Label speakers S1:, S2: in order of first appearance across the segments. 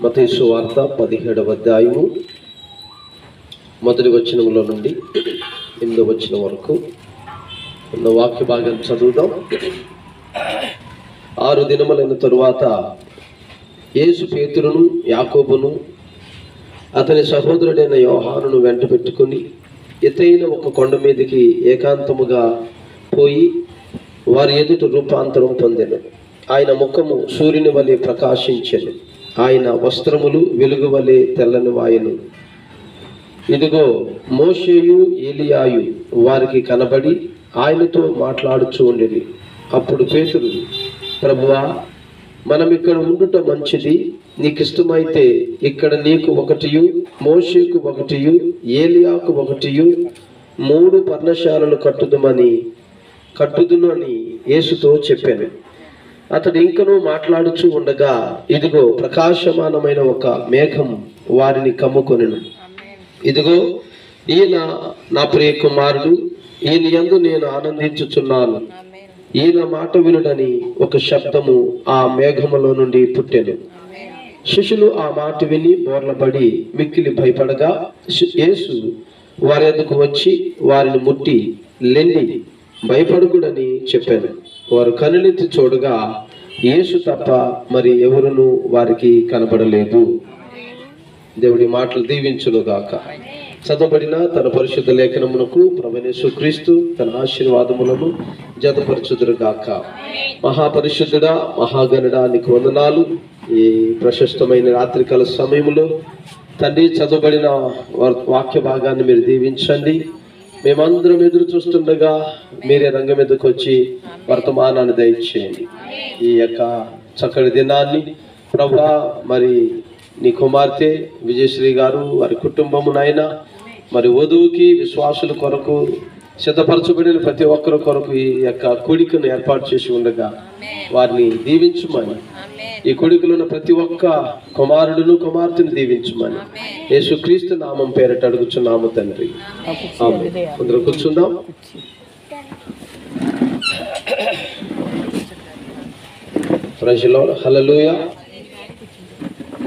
S1: మత్తయి సువార్త 17వ అధ్యాయము మొదటి వచనంలో నుండి 8వ వచనం వరకు ఉన్న వాక్య భాగం చదువుదాం. 6 దినములైన తరువాత యేసు పేతురును యాకోబును అతని సహోదరుడైన యోహానును వెంట పెట్టుకుని ఎత్తైన ఒక కొండ మీదకి ఏకాంతముగా పోయి వారి ఎదుట రూపాంతరం పొందెను. ఆయన ముఖము సూర్యుని వలె ప్రకాశించెను, ఆయన వస్త్రములు వెలుగు వలె తెల్లని వాయెను. ఇదిగో మోషేయు ఏలియాయు వారికి కనబడి ఆయనతో మాట్లాడుచూ ఉండేది. అప్పుడు పేతురు, ప్రభువా, మనం ఇక్కడ ఉండుట మంచిది. నీకిష్టమైతే ఇక్కడ నీకు ఒకటియు, మోషేకు ఒకటియు, ఏలియాకు ఒకటియు 3 పర్ణశాలలు కట్టుదును అని యేసుతో చెప్పాను. అతడు ఇంకనూ మాట్లాడుచూ ఉండగా ఇదిగో ప్రకాశమానమైన ఒక మేఘం వారిని కమ్ముకొనెను. ఇదిగో ఈయన నా ప్రియ కుమారుడు, ఈయన యందు నేను ఆనందించుచున్నాను, ఈయన మాట వినుడని ఒక శబ్దము ఆ మేఘములో నుండి పుట్టెను. శిష్యులు ఆ మాట విని బోర్లపడి మిక్కిలి భయపడగా యేసు వారి ఎదుకు వచ్చి వారిని ముట్టి లెండి, భయపడకుడని చెప్పాను. వారు కనులెత్తి చూడగా యేసు తప్ప మరి ఎవరును వారికి కనబడలేదు. దేవుడి మాటలు దీవించునుగాక. చదవబడిన తన పరిశుద్ధ లేఖనమునకు ప్రభువైన యేసుక్రీస్తు తన ఆశీర్వాదములను జతపరచుదురుగాక. మహాపరిశుద్ధుడా, మహాగణుడా, నీకు వందనాలు. ఈ ప్రశస్తమైన రాత్రికాల సమయంలో తండ్రి చదవబడిన వాక్య భాగాన్ని మీరు దీవించండి. మేమందరం ఎదురు చూస్తుండగా మీరే రంగం మీదకి వచ్చి వర్తమానాన్ని దయచేయండి. ఈ యొక్క చక్కటి దినాన్ని ప్రభువా, మరి నీ కుమార్తె విజయశ్రీ గారు వారి కుటుంబము నాయన మరి వధువుకి విశ్వాసుల కొరకు సిద్ధపరచబడిన ప్రతి ఒక్కరి కొరకు ఈ యొక్క కూడికను ఏర్పాటు చేసి ఉండగా వారిని దీవించుమని, ఈ కూడికలో ఉన్న ప్రతి ఒక్క కుమారుడును కుమార్తెను దీవించుమని యేసుక్రీస్తు నామం పేరట అడుగుచున్నాము తండ్రి. అందరూ కూర్చుందాం. Praise the lord. హల్లెలూయా.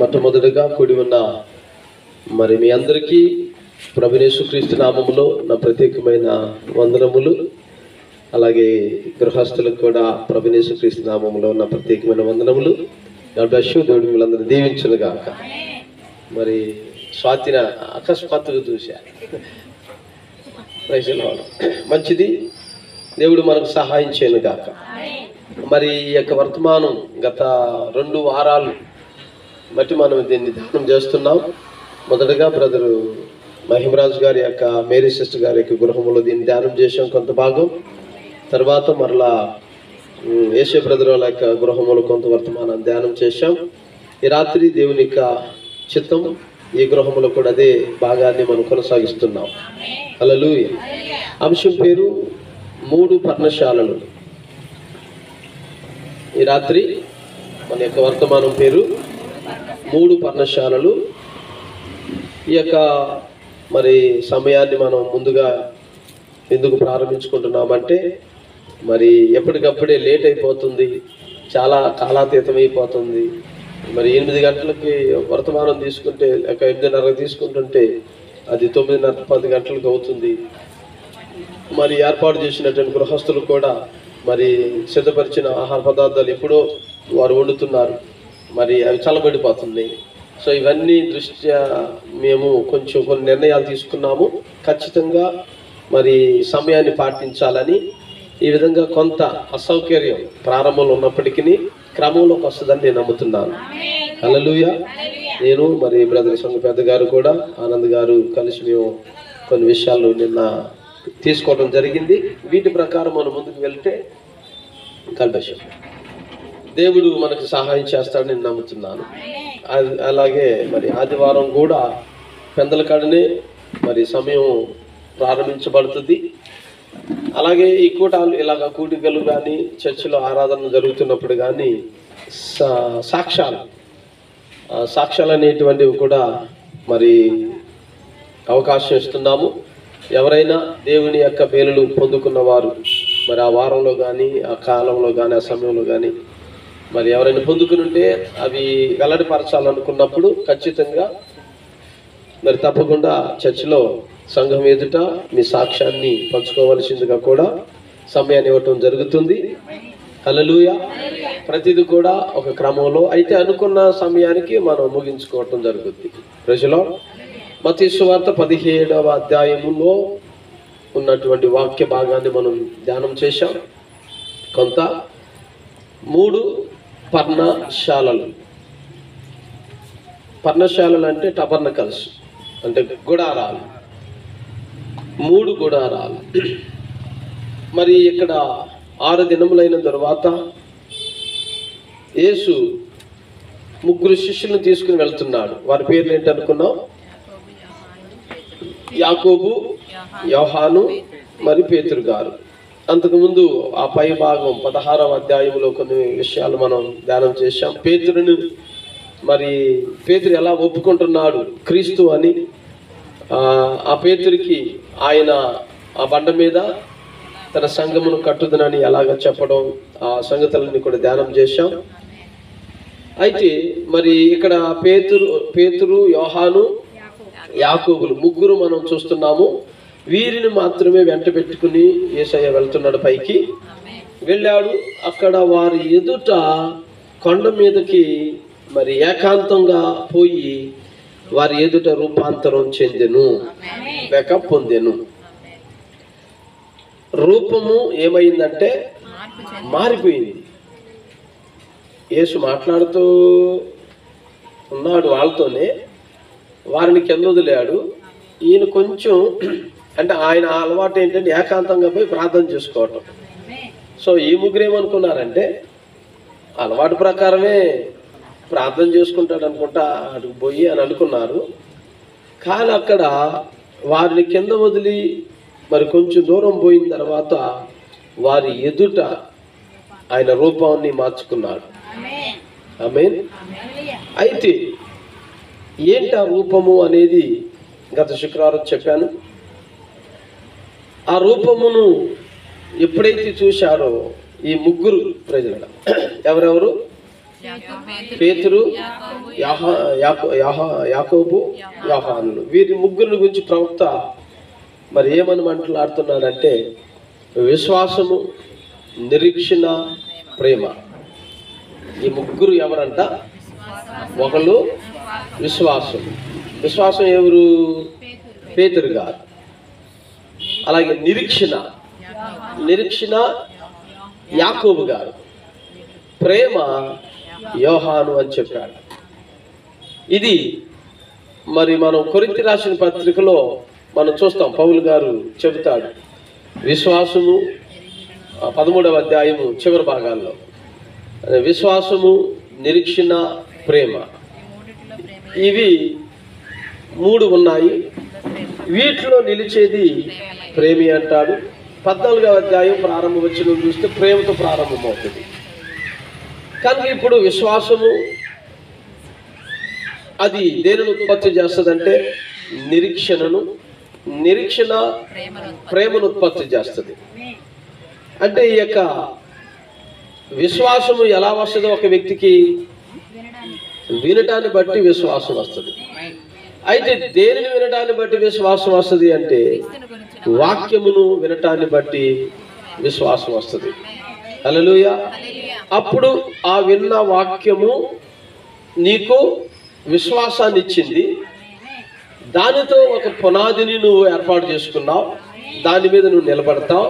S1: మొట్టమొదటిగా కూడి ఉన్న మరి మీ అందరికీ ప్రభువైన యేసుక్రీస్తు నామములో నా ప్రత్యేకమైన వందనములు. అలాగే గృహస్థులకు కూడా ప్రభువైన యేసుక్రీస్తు నామములో నా ప్రత్యేకమైన వందనములు. God bless you. దేవుడు మిమ్మల్ని దీవించునుగాక. మరి స్వాతిన అకస్మాత్తుగా చూశా. Praise the Lord. మంచిది, దేవుడు మనకు సహాయం చేయనుగాక. మరి ఈ యొక్క వర్తమానం గత 2 వారాలు బట్టి మనం దీన్ని ధ్యానం చేస్తున్నాం. మొదటగా బ్రదరు మహిమరాజు గారి యొక్క మేరీ సిస్టర్ గారి యొక్క గృహంలో దీన్ని ధ్యానం చేసాం కొంత భాగం. తర్వాత మరలా యేసు బ్రదర్ వాళ్ళ యొక్క గృహంలో కొంత వర్తమానం ధ్యానం చేశాం. ఈ రాత్రి దేవుని యొక్క చిత్తం ఈ గృహంలో కూడా అదే భాగాన్ని మనం కొనసాగిస్తున్నాం. హల్లెలూయా. అంశం పేరు 3 పర్ణశాలలు. ఈ రాత్రి మన యొక్క వర్తమానం పేరు 3 పర్ణశాలలు. ఈ యొక్క మరి సమయాన్ని మనం ముందుగా ఎందుకు ప్రారంభించుకుంటున్నామంటే మరి ఎప్పటికప్పుడే లేట్ అయిపోతుంది, చాలా కాలాతీతం అయిపోతుంది. మరి 8 గంటలకి వర్తమానం తీసుకుంటే, లేక 8:30 తీసుకుంటుంటే అది 9:30 10 గంటలకు అవుతుంది. మరి ఏర్పాటు చేసినటువంటి గృహస్థులు కూడా మరి సిద్ధపరిచిన ఆహార పదార్థాలు ఎప్పుడో వారు వండుతున్నారు, మరి అవి చల్లబడిపోతున్నాయి. సో ఇవన్నీ దృష్ట్యా మేము కొన్ని నిర్ణయాలు తీసుకున్నాము. ఖచ్చితంగా మరి సమయాన్ని పాటించాలని. ఈ విధంగా కొంత అసౌకర్యం ప్రారంభంలో ఉన్నప్పటికీ క్రమంలోకి వస్తుందని నేను నమ్ముతున్నాను. హల్లెలూయా. నేను మరి బ్రదర్ సంఘ పెద్ద గారు కూడా ఆనంద్ గారు కలిసి మేము కొన్ని విషయాలు నిన్న తీసుకోవడం జరిగింది. వీటి ప్రకారం మనం ముందుకు వెళ్తే కల్పశం దేవుడు మనకు సహాయం చేస్తాడని నేను నమ్ముతున్నాను. అలాగే మరి ఆదివారం కూడా పెందలకాడనే మరి సమయం ప్రారంభించబడుతుంది. అలాగే ఈ కూటాలు ఇలాగ కూడికలు కానీ చర్చిలో ఆరాధన జరుగుతున్నప్పుడు కానీ సాక్ష్యాలు అనేటువంటివి కూడా మరి అవకాశం ఇస్తున్నాము. ఎవరైనా దేవుని యొక్క మేలులు పొందుకున్న వారు మరి ఆ వారంలో కానీ, ఆ కాలంలో కానీ, ఆ సమయంలో కానీ మరి ఎవరైనా పొందుకుని ఉంటే అవి వెల్లడిపరచాలనుకున్నప్పుడు ఖచ్చితంగా మరి తప్పకుండా చర్చిలో సంఘం ఎదుట మీ సాక్ష్యాన్ని పంచుకోవలసిందిగా కూడా సమయాన్ని ఇవ్వటం జరుగుతుంది. హల్లెలూయా. ప్రతిది కూడా ఒక క్రమంలో అయితే అనుకున్న సమయానికి మనం ముగించుకోవటం జరుగుతుంది. ప్రజలో మత్తయి సువార్త 17వ అధ్యాయములో ఉన్నటువంటి వాక్య భాగాన్ని మనం ధ్యానం చేశాం. కొంత 3 పర్ణశాలలు. పర్ణశాలలు అంటే టబర్నకల్స్, అంటే గుడారాలు, 3 గుడారాలు. మరి ఇక్కడ 6 దినములైన తర్వాత యేసు 3 శిష్యులను తీసుకుని వెళ్తున్నాడు. వారి పేర్లు ఏంటనుకున్నాం? యాకోబు, యోహాను, మరి పేతురు గారు. అంతకుముందు ఆ పై భాగం 16వ అధ్యాయంలో కొన్ని విషయాలు మనం ధ్యానం చేశాం. పేతురు ఎలా ఒప్పుకుంటున్నాడు క్రీస్తు అని. ఆ పేతురికి ఆయన ఆ బండ మీద తన సంఘమును కట్టుదనని ఎలాగ చెప్పడం, ఆ సంగతులన్నీ కూడా ధ్యానం చేశాం. అయితే మరి ఇక్కడ పేతురు, యోహాను, యాకోబులు 3 మనం చూస్తున్నాము. వీరిని మాత్రమే వెంట పెట్టుకుని యేసయ్య వెళ్తున్నాడు. పైకి వెళ్ళాడు. అక్కడ వారి ఎదుట కొండ మీదకి మరి ఏకాంతంగా పోయి వారి ఎదుట రూపాంతరం చెందెను, లేక పొందెను. రూపము ఏమైందంటే మారిపోయింది. యేసు మాట్లాడుతూ ఉన్నాడు వాళ్ళతోనే, వారిని కింద వదిలాడు. ఈయన కొంచెం అంటే ఆయన అలవాటు ఏంటంటే ఏకాంతంగా పోయి ప్రార్థన చేసుకోవటం. సో ఈ 3 ఏమనుకున్నారంటే అలవాటు ప్రకారమే ప్రార్థన చేసుకుంటాడు అనుకుంటా అటుకు పోయి అని అనుకున్నారు. కానీ అక్కడ వారిని కింద వదిలి మరి కొంచెం దూరం పోయిన తర్వాత వారి ఎదుట ఆయన రూపాన్ని మార్చుకున్నాడు. ఆమేన్. అయితే ఏంటి ఆ రూపము అనేది గత శుక్రవారం చెప్పాను. ఆ రూపమును ఎప్పుడైతే చూశారో ఈ 3 ప్రజలు, ఎవరెవరు? పేతురు, యాకోబు, యోహానులు. వీరి 3 గురించి ప్రవక్త మరి ఏమని మాట్లాడుతున్నాడంటే విశ్వాసము, నిరీక్షణ, ప్రేమ. ఈ 3 ఎవరంట? ఒకళ్ళు విశ్వాసం ఎవరు? పేతురు గారు. అలాగే నిరీక్షణ యాకోబు గారు. ప్రేమ యోహాను అని చెప్పాడు. ఇది మరి మనం కొరింథీ రాసిన పత్రికలో మనం చూస్తాం. పౌలు గారు చెబుతాడు విశ్వాసము 13వ అధ్యాయము చివరి భాగాల్లో విశ్వాసము, నిరీక్షణ, ప్రేమ, ఇవి 3 ఉన్నాయి. వీటిలో నిలిచేది ప్రేమి అంటాడు. 14వ అధ్యాయం ప్రారంభ వచనం చూస్తే ప్రేమతో ప్రారంభమవుతుంది. కానీ ఇప్పుడు విశ్వాసము అది దేనిని ఉత్పత్తి చేస్తుందంటే నిరీక్షణ ప్రేమను ఉత్పత్తి చేస్తుంది. అంటే ఈ యొక్క విశ్వాసము ఎలా వస్తుందో ఒక వ్యక్తికి వినటాన్ని బట్టి విశ్వాసం వస్తుంది. అయితే దేనిని వినటాన్ని బట్టి విశ్వాసం వస్తుంది అంటే వాక్యమును వినటాన్ని బట్టి విశ్వాసం వస్తుంది. హల్లెలూయా. అప్పుడు ఆ విన్న వాక్యము నీకు విశ్వాసాన్ని ఇచ్చింది. దానితో ఒక పునాదిని నువ్వు ఏర్పాటు చేసుకున్నావు. దాని మీద నువ్వు నిలబడతావు.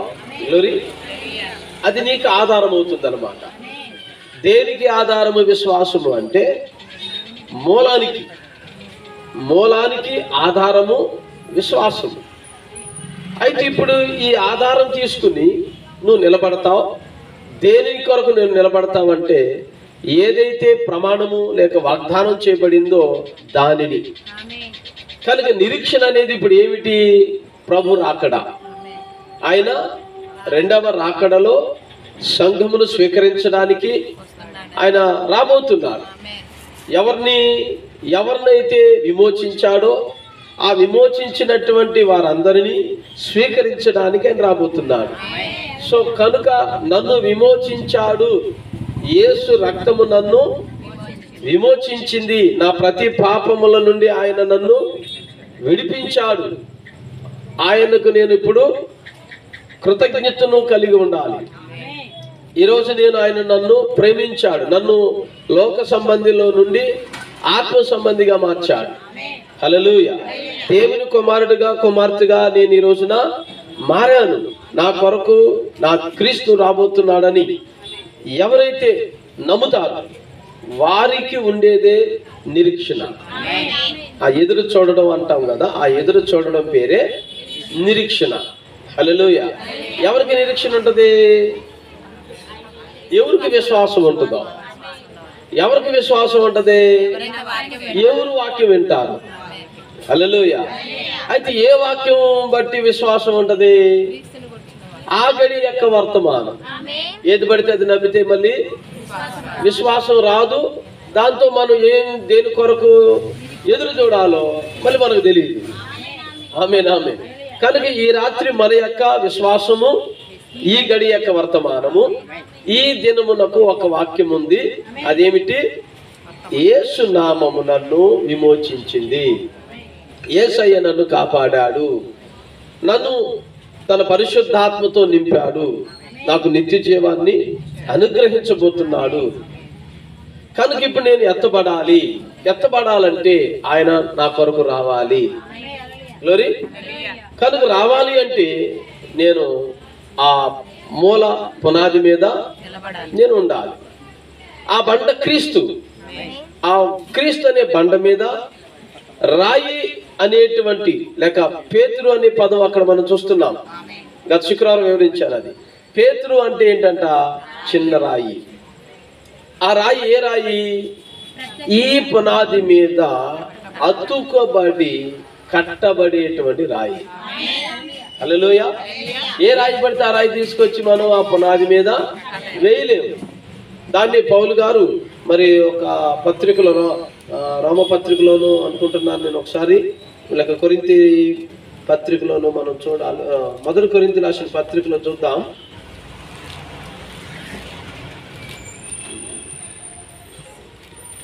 S1: అది నీకు ఆధారం అవుతుంది అన్నమాట. దేనికి ఆధారము విశ్వాసము అంటే మూలానికి ఆధారము విశ్వాసము. అయితే ఇప్పుడు ఈ ఆధారం తీసుకుని నువ్వు నిలబడతావు. దేని కొరకు నేను నిలబడతావంటే ఏదైతే ప్రమాణము లేక వాగ్దానం చేయబడిందో దానిని. కనుక నిరీక్షణ అనేది ఇప్పుడు ఏమిటి? ప్రభు రాకడ. ఆయన 2వ రాకడలో సంఘమును స్వీకరించడానికి ఆయన రాబోతున్నారు. ఎవరినైతే విమోచించాడో ఆ విమోచించినటువంటి వారందరినీ స్వీకరించడానికి ఆయన రాబోతున్నాడు. సో కనుక నన్ను విమోచించాడు, యేసు రక్తము నన్ను విమోచించింది, నా ప్రతి పాపముల నుండి ఆయన నన్ను విడిపించాడు. ఆయనకు నేను ఇప్పుడు కృతజ్ఞతను కలిగి ఉండాలి. ఈరోజు ఆయన నన్ను ప్రేమించాడు, నన్ను లోక సంబంధిలో నుండి ఆత్మ సంబంధిగా మార్చాడు. హల్లెలూయా. దేవుని కుమారుడిగా కుమార్తెగా నేను ఈ రోజున మారాను. నా కొరకు నా క్రీస్తు రాబోతున్నాడని ఎవరైతే నమ్ముతారో వారికి ఉండేదే నిరీక్షణ. ఆ ఎదురు చూడడం అంటాం కదా, ఆ ఎదురు చూడడం పేరే నిరీక్షణ. హల్లెలూయా. ఎవరికి నిరీక్షణ ఉంటుంది? ఎవరికి విశ్వాసం ఉంటుందో. ఎవరికి విశ్వాసం ఉంటుంది? ఎవరు వాక్యం వింటారు. హల్లెలూయా. అయితే ఏ వాక్యం బట్టి విశ్వాసం ఉంటది? ఆ గడి యొక్క వర్తమానం. ఏది పడితే అది నమ్మితే మళ్ళీ విశ్వాసం రాదు. దాంతో మనం దేని కొరకు ఎదురు చూడాలో మళ్ళీ మనకు తెలియదు. ఆమేన్, ఆమేన్. కనుక ఈ రాత్రి మన యొక్క విశ్వాసము, ఈ గడి యొక్క వర్తమానము, ఈ దినమునకు ఒక వాక్యం ఉంది. అదేమిటి? యేసు నామము నన్ను విమోచించింది, యేసయ్య నన్ను కాపాడాడు, నన్ను తన పరిశుద్ధాత్మతో నింపాడు, నాకు నిత్య జీవాన్ని అనుగ్రహించబోతున్నాడు. కనుక ఇప్పుడు నేను ఎత్తబడాలి. ఎత్తబడాలంటే ఆయన నా కొరకు రావాలి. గ్లోరీ. కనుక రావాలి అంటే నేను ఆ మూల పునాది మీద నేను ఉండాలి. ఆ బండ క్రీస్తు. ఆ క్రీస్తు అనే బండ మీద రాయి అనేటువంటి లేక పేతురు అనే పదం అక్కడ మనం చూస్తున్నాం. గత శుక్రవారం వివరించాను. అది పేతురు అంటే ఏంటంట? చిన్న రాయి. ఆ రాయి ఏ రాయి? ఈ పునాది మీద అతుకబడి కట్టబడేటువంటి రాయి. హల్లెలూయా. ఏ రాయి పడితే ఆ రాయి తీసుకొచ్చి మనం ఆ పునాది మీద వేయలేము. దాన్ని పౌలు గారు మరి ఒక పత్రికలో, రోమపత్రికలోను అనుకుంటున్నాను నేను, ఒకసారి లేక కొరింథీ పత్రికలోను మనం చూడాలి. మొదటి కొరింథీ రాసిన పత్రికలో చూద్దాం.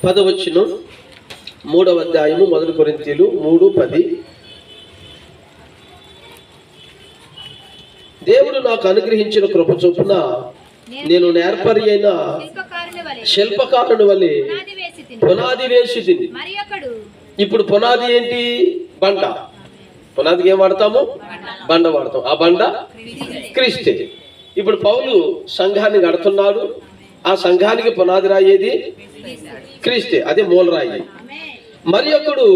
S1: పదవచనం, 3వ అధ్యాయము, మొదటి కొరింథీలు 3:10. దేవుడు నాకు అనుగ్రహించిన కృప చొప్పున నేను నేర్పరి అయిన శిల్పకారుని వలె పునాది వేసి తిని. ఇప్పుడు పునాది ఏంటి? బండ. పునాదికి ఏం వాడతాము? బండ వాడతాం. ఆ బండ క్రీస్తే. ఇప్పుడు పౌలు సంఘాన్ని కడుతున్నాడు. ఆ సంఘానికి పునాది రాయేది క్రీస్తే, అదే మూలరాయి. మరి ఒకడు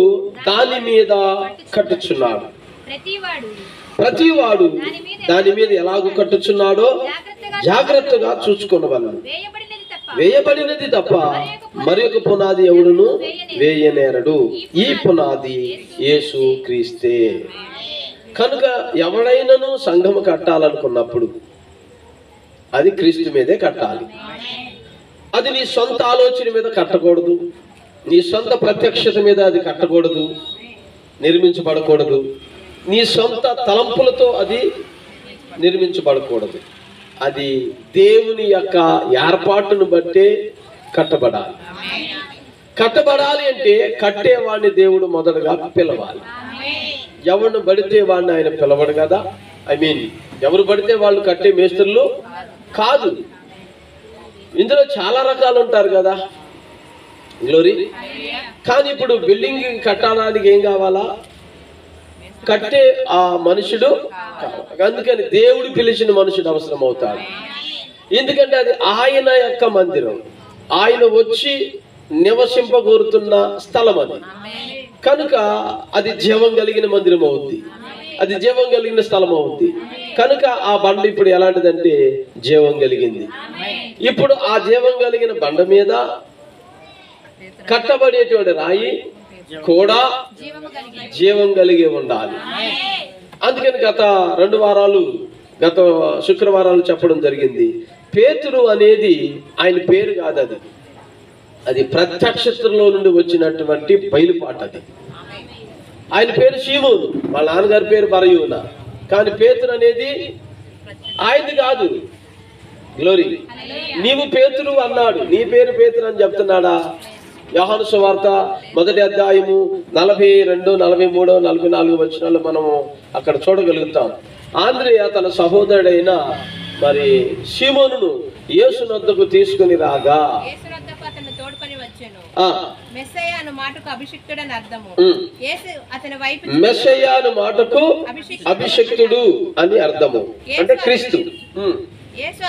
S1: దాని మీద కట్టుచున్నాడు. ప్రతివాడు దాని మీద ఎలాగో కట్టుచున్నాడో జాగ్రత్తగా చూసుకొనవలెను. వేయబడినది తప్ప మరి ఒక పునాది ఎవడును వేయనేరడు. ఈ పునాది యేసు క్రీస్తే. కనుక ఎవడైనను సంఘము కట్టాలనుకున్నప్పుడు అది క్రీస్తు మీదే కట్టాలి. అది నీ సొంత ఆలోచన మీద కట్టకూడదు. నీ సొంత ప్రత్యక్షత మీద అది కట్టకూడదు, నిర్మించబడకూడదు. నీ సొంత తలంపులతో అది నిర్మించబడకూడదు. అది దేవుని యొక్క ఏర్పాటును బట్టే కట్టబడాలి. కట్టబడాలి అంటే కట్టేవాడిని దేవుడు మొదటగా పిలవాలి. ఎవరిని పడితే వాడిని ఆయన పిలవడు కదా. ఎవరు పడితే వాళ్ళు కట్టే మేస్త్రులు కాదు. ఇందులో చాలా రకాలు ఉంటారు కదా. గ్లోరీ. కానీ ఇప్పుడు బిల్డింగ్ కట్టడానికి ఏం కావాలా? కట్టే ఆ మనుషుడు. అందుకని దేవుడు పిలిచిన మనుషుడు అవసరం అవుతాడు. ఎందుకంటే అది ఆయన యొక్క మందిరం, ఆయన వచ్చి నివసింపగోరుతున్న స్థలం అది. కనుక అది జీవం కలిగిన మందిరం అవుద్ది, అది జీవం కలిగిన స్థలం అవుద్ది. కనుక ఆ బండ ఇప్పుడు ఎలాంటిదంటే జీవం కలిగింది. ఇప్పుడు ఆ జీవం కలిగిన బండ మీద కట్టబడేటువంటి రాయి కూడా జీవం కలిగి ఉండాలి. అందుకని గత 2 వారాలు, గత శుక్రవారాలు చెప్పడం జరిగింది. పేతురు అనేది ఆయన పేరు కాదు, అది ప్రత్యక్షతలో నుండి వచ్చినటువంటి బయలుపాటు. అది ఆయన పేరు సీమోను, వాళ్ళ నాన్నగారి పేరు బరయోనా. కానీ పేతురు అనేది ఆయనది కాదు. గ్లోరీ. నీవు పేతురు అన్నాడు. నీ పేరు పేతురు అని చెప్తున్నాడా? యోహాను సువార్త 1వ అధ్యాయము 42, 43, 44 వచనాలు మనము అక్కడ చూడగలుగుతాం. ఆంద్రేయ తన సహోదరుడైన మరి సీమోనును యేసునొద్దకు తీసుకుని రాగా మెస్సయ్య అను మాటకు అభిషిక్తుడు అని అర్థము, అంటే క్రీస్తు. యేసు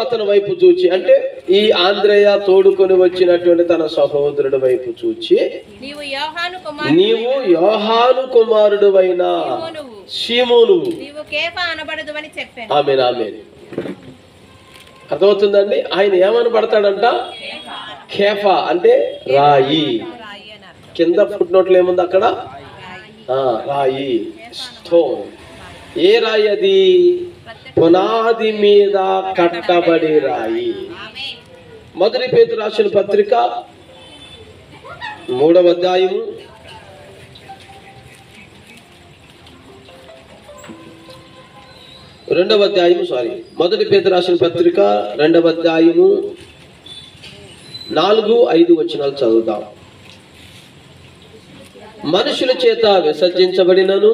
S1: అతని వైపు చూచి, అంటే ఈ ఆంద్రేయ తోడుకొని వచ్చినటువంటి తన సహోదరుడి వైపు చూచి, నీవు యోహాను కుమారుడు అయిన సీమోను, ఆమేన్ ఆమేన్. అర్థమవుతుందండి? ఆయన ఏమనబడతాడంట? కేఫా అంటే రాయి. కింద ఫుట్ నోట్లో ఏముంది అక్కడ? రాయి, స్టోన్. ఏ రాయి అది? పునాది మీద కట్టబడి రాయి. 1 పేతురు రాసిన పత్రిక 3వ అధ్యాయము 1 పేతురు రాసిన పత్రిక 2వ అధ్యాయము 4, 5 వచనాలు చదువుతాం. మనుషుల చేత విసర్జించబడినను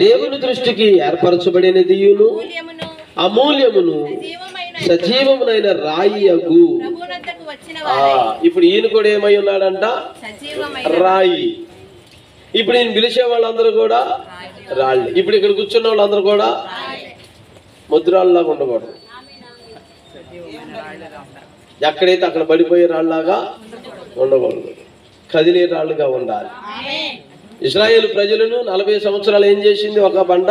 S1: దేవుని దృష్టికి ఏర్పరచబడినదియును అమూల్యమును సజీవమునైన రాయి అగు. ఇప్పుడు ఈయన కూడా ఏమై ఉన్నాడంట? రాయి. ఇప్పుడు ఈయన పిలిచే వాళ్ళందరూ కూడా రాళ్ళు. ఇప్పుడు ఇక్కడ కూర్చున్న వాళ్ళందరూ కూడా ముద్రాళ్ళలాగా ఉండకూడదు. ఎక్కడైతే అక్కడ పడిపోయే రాళ్ళలాగా ఉండకూడదు, కదిలే రాళ్ళుగా ఉండాలి. ఇశ్రాయేలు ప్రజలను 40 సంవత్సరాలు ఏం చేసింది? ఒక బండ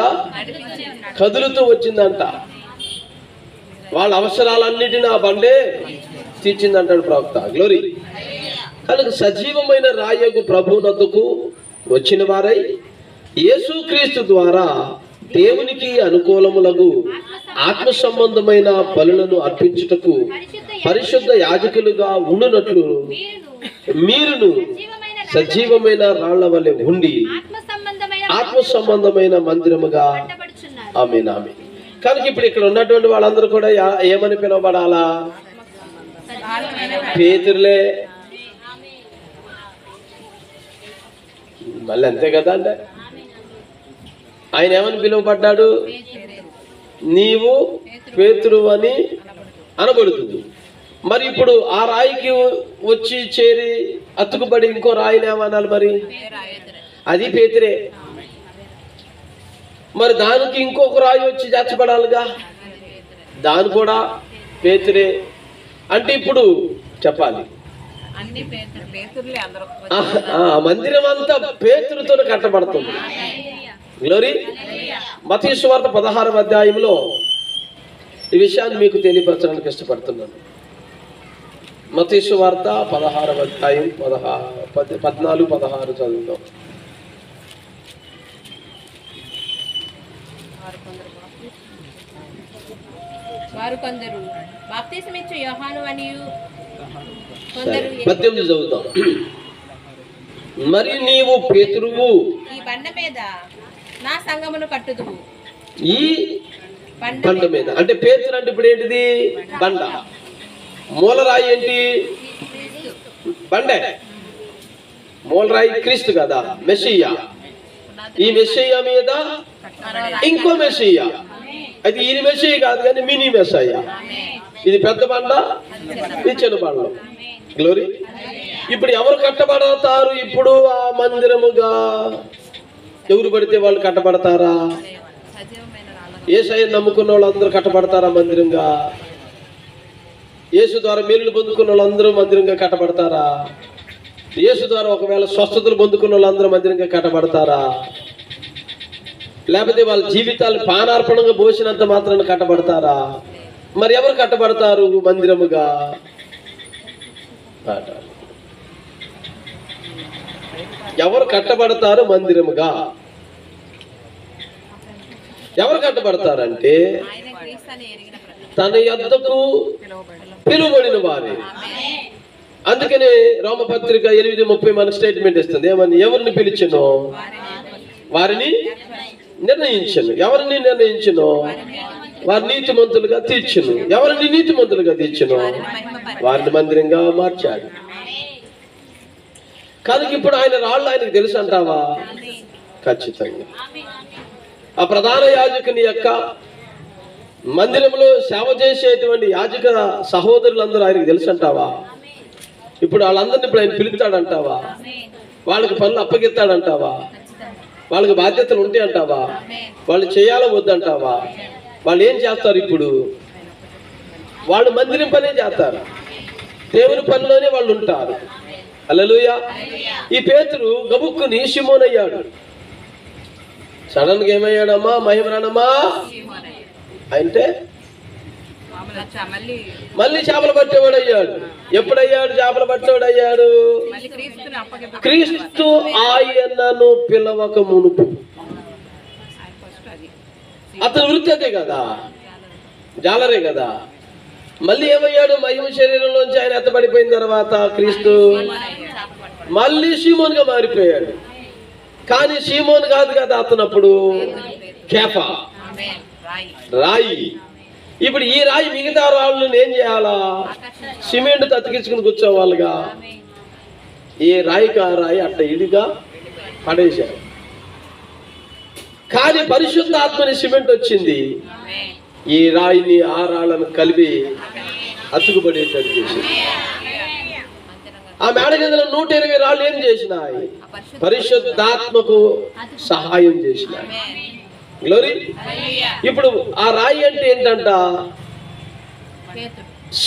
S1: కదులుతూ వచ్చిందంట. వాళ్ళ అవసరాలన్నిటిని ఆ బండే తీర్చిందంటాడు ప్రవక్త. గ్లోరీ. కనుక సజీవమైన రాయకు ప్రభువునొద్దకు వచ్చిన వారై యేసుక్రీస్తు ద్వారా దేవునికి అనుకూలములకు ఆత్మ సంబంధమైన బలులను అర్పించుటకు పరిశుద్ధ యాజకులుగా ఉండునట్లు మీరును సజీవమైన రాళ్ల వలె ఉండి ఆత్మ సంబంధమైన మందిరముగా. ఆమేన్ ఆమేన్. కనుక ఇప్పుడు ఇక్కడ ఉన్నటువంటి వాళ్ళందరూ కూడా ఏమని పిలువబడాలా? పేతురులే. మళ్ళీ అంతే కదా అంటే ఆయన ఏమని పిలువబడ్డాడు? నీవు పేతురు అని అనబడుతుంది. మరి ఇప్పుడు ఆ రాయికి వచ్చి చేరి అతుకుబడి ఇంకో రాయిని ఏమనాలి? మరి అది పేతురే. మరి దానికి ఇంకొక రాయి వచ్చి చేర్చబడాలిగా, దాని కూడా పేతురే. అంటే ఇప్పుడు చెప్పాలి మందిరం అంతా పేతురుతో కట్టబడుతుంది. గ్లోరీ. మత్తయి సువార్త 16వ అధ్యాయంలో ఈ విషయాన్ని మీకు తెలియపరచడానికి ఇష్టపడుతున్నాను. మత్తయి సువార్త 16వ అధ్యాయం 14, 16 చదువుతాం.
S2: వారు కొందరు బాప్తిసమిచ్చు యోహాను అనియు
S1: 18 చదువుతాం. మరి నీవు పేతురువు,
S2: ఈ బండ మీద నా సంఘమును కట్టుదువు.
S1: ఈ బండ మీద అంటే పేతురు అంటే ఇప్పుడు ఏంటిది? బండ. మూలరాయి ఏంటి? బండే. మూలరాయి క్రీస్తు కదా, మెస్సియా. ఈ మెస్సియా మీద ఇంకో మెస్సియా. అయితే ఈయన మెస్సియా కాదు కానీ మినీ మెస్సియా. ఇది పెద్ద బండ, ఇది చిన్న బండ. గ్లోరీ. ఇప్పుడు ఎవరు కట్టబడతారు? ఇప్పుడు ఆ మందిరముగా ఎవరు పడితే వాళ్ళు కట్టబడతారా? యేసయ్యను నమ్ముకున్న వాళ్ళందరూ కట్టబడతారా మందిరంగా? యేసు ద్వారా మేలులు పొందుకున్న వాళ్ళందరూ మందిరంగా కట్టబడతారా? యేసు ద్వారా ఒకవేళ స్వస్థతలు పొందుకున్న వాళ్ళందరూ మందిరంగా కట్టబడతారా? లేకపోతే వాళ్ళ జీవితాలు పానార్పణంగా పోసినంత మాత్రాన కట్టబడతారా? మరి ఎవరు కట్టబడతారు మందిరముగా? ఎవరు కట్టబడతారు మందిరముగా? ఎవరు కట్టబడతారంటే తన యొద్దకు పిలువబడిన వారే. అందుకనే రోమపత్రిక 8:30 మనకు స్టేట్మెంట్ ఇస్తుంది. ఏమని? ఎవరిని పిలిచినో వారిని నిర్ణయించను. ఎవరిని నిర్ణయించను? వారి నీతిమంతులుగా తీర్చును. ఎవరిని నీతిమంతులుగా తీర్చును? వారిని మందిరంగా మార్చాడు. కనుక ఇప్పుడు ఆయన రాళ్ళు ఆయనకు తెలుసు అంటావా? ఖచ్చితంగా. ఆ ప్రధాన యాజకుని యొక్క మందిరంలో సేవ చేసేటువంటి యాజక సహోదరులందరూ ఆయనకు తెలుసు అంటావా? ఇప్పుడు వాళ్ళందరినీ ఇప్పుడు ఆయన పిలుస్తాడంటావా? వాళ్ళకి పనులు అప్పగిస్తాడంటావా? వాళ్ళకి బాధ్యతలు ఉంటాయి అంటావా? వాళ్ళు చేయాలో వద్దంటావా? వాళ్ళు ఏం చేస్తారు? ఇప్పుడు వాళ్ళు మందిరం పనే చేస్తారు, దేవుని పనిలోనే వాళ్ళు ఉంటారు. హల్లెలూయా. ఈ పేతురు గబుక్కుని షిమోన్ అయ్యాడు. సడన్ గా ఏమయ్యాడమ్మా? మహిమరానమ్మా అంటే మళ్ళీ చేపలు పట్టేవాడు అయ్యాడు. ఎప్పుడయ్యాడు చేపలు పట్టేవాడు అయ్యాడు? క్రీస్తు ఆయనను పిలవక మునుపు. అతను వృత్తి అదే కదా, జాలరే కదా. మళ్ళీ ఏమయ్యాడు? మహిమ శరీరంలోంచి ఆయన ఎత్తబడిపోయిన తర్వాత క్రీస్తు మళ్ళీ షీమోన్ గా మారిపోయాడు. కానీ షీమోన్ కాదు కదా అతను అప్పుడు, కేఫా, రాయి. ఇప్పుడు ఈ రాయి మిగతా రాళ్ళని ఏం చేయాలా? సిమెంట్ తతికించుకుని కూర్చోవాలిగా. ఈ రాయికి ఆ రాయి అట్ట ఇడిగా పడేశారు. కానీ పరిశుద్ధ ఆత్మని సిమెంట్ వచ్చింది, ఈ రాయిని ఆ రాళ్ళను కలిపి అతుకుబడేటట్టు చేసింది. ఆ మేడ గదిలో 120 రాళ్ళు ఏం చేసినాయి? పరిశుద్ధాత్మకు సహాయం చేసినాయి. గ్లోరీ. ఇప్పుడు ఆ రాయి అంటే ఏంటంట?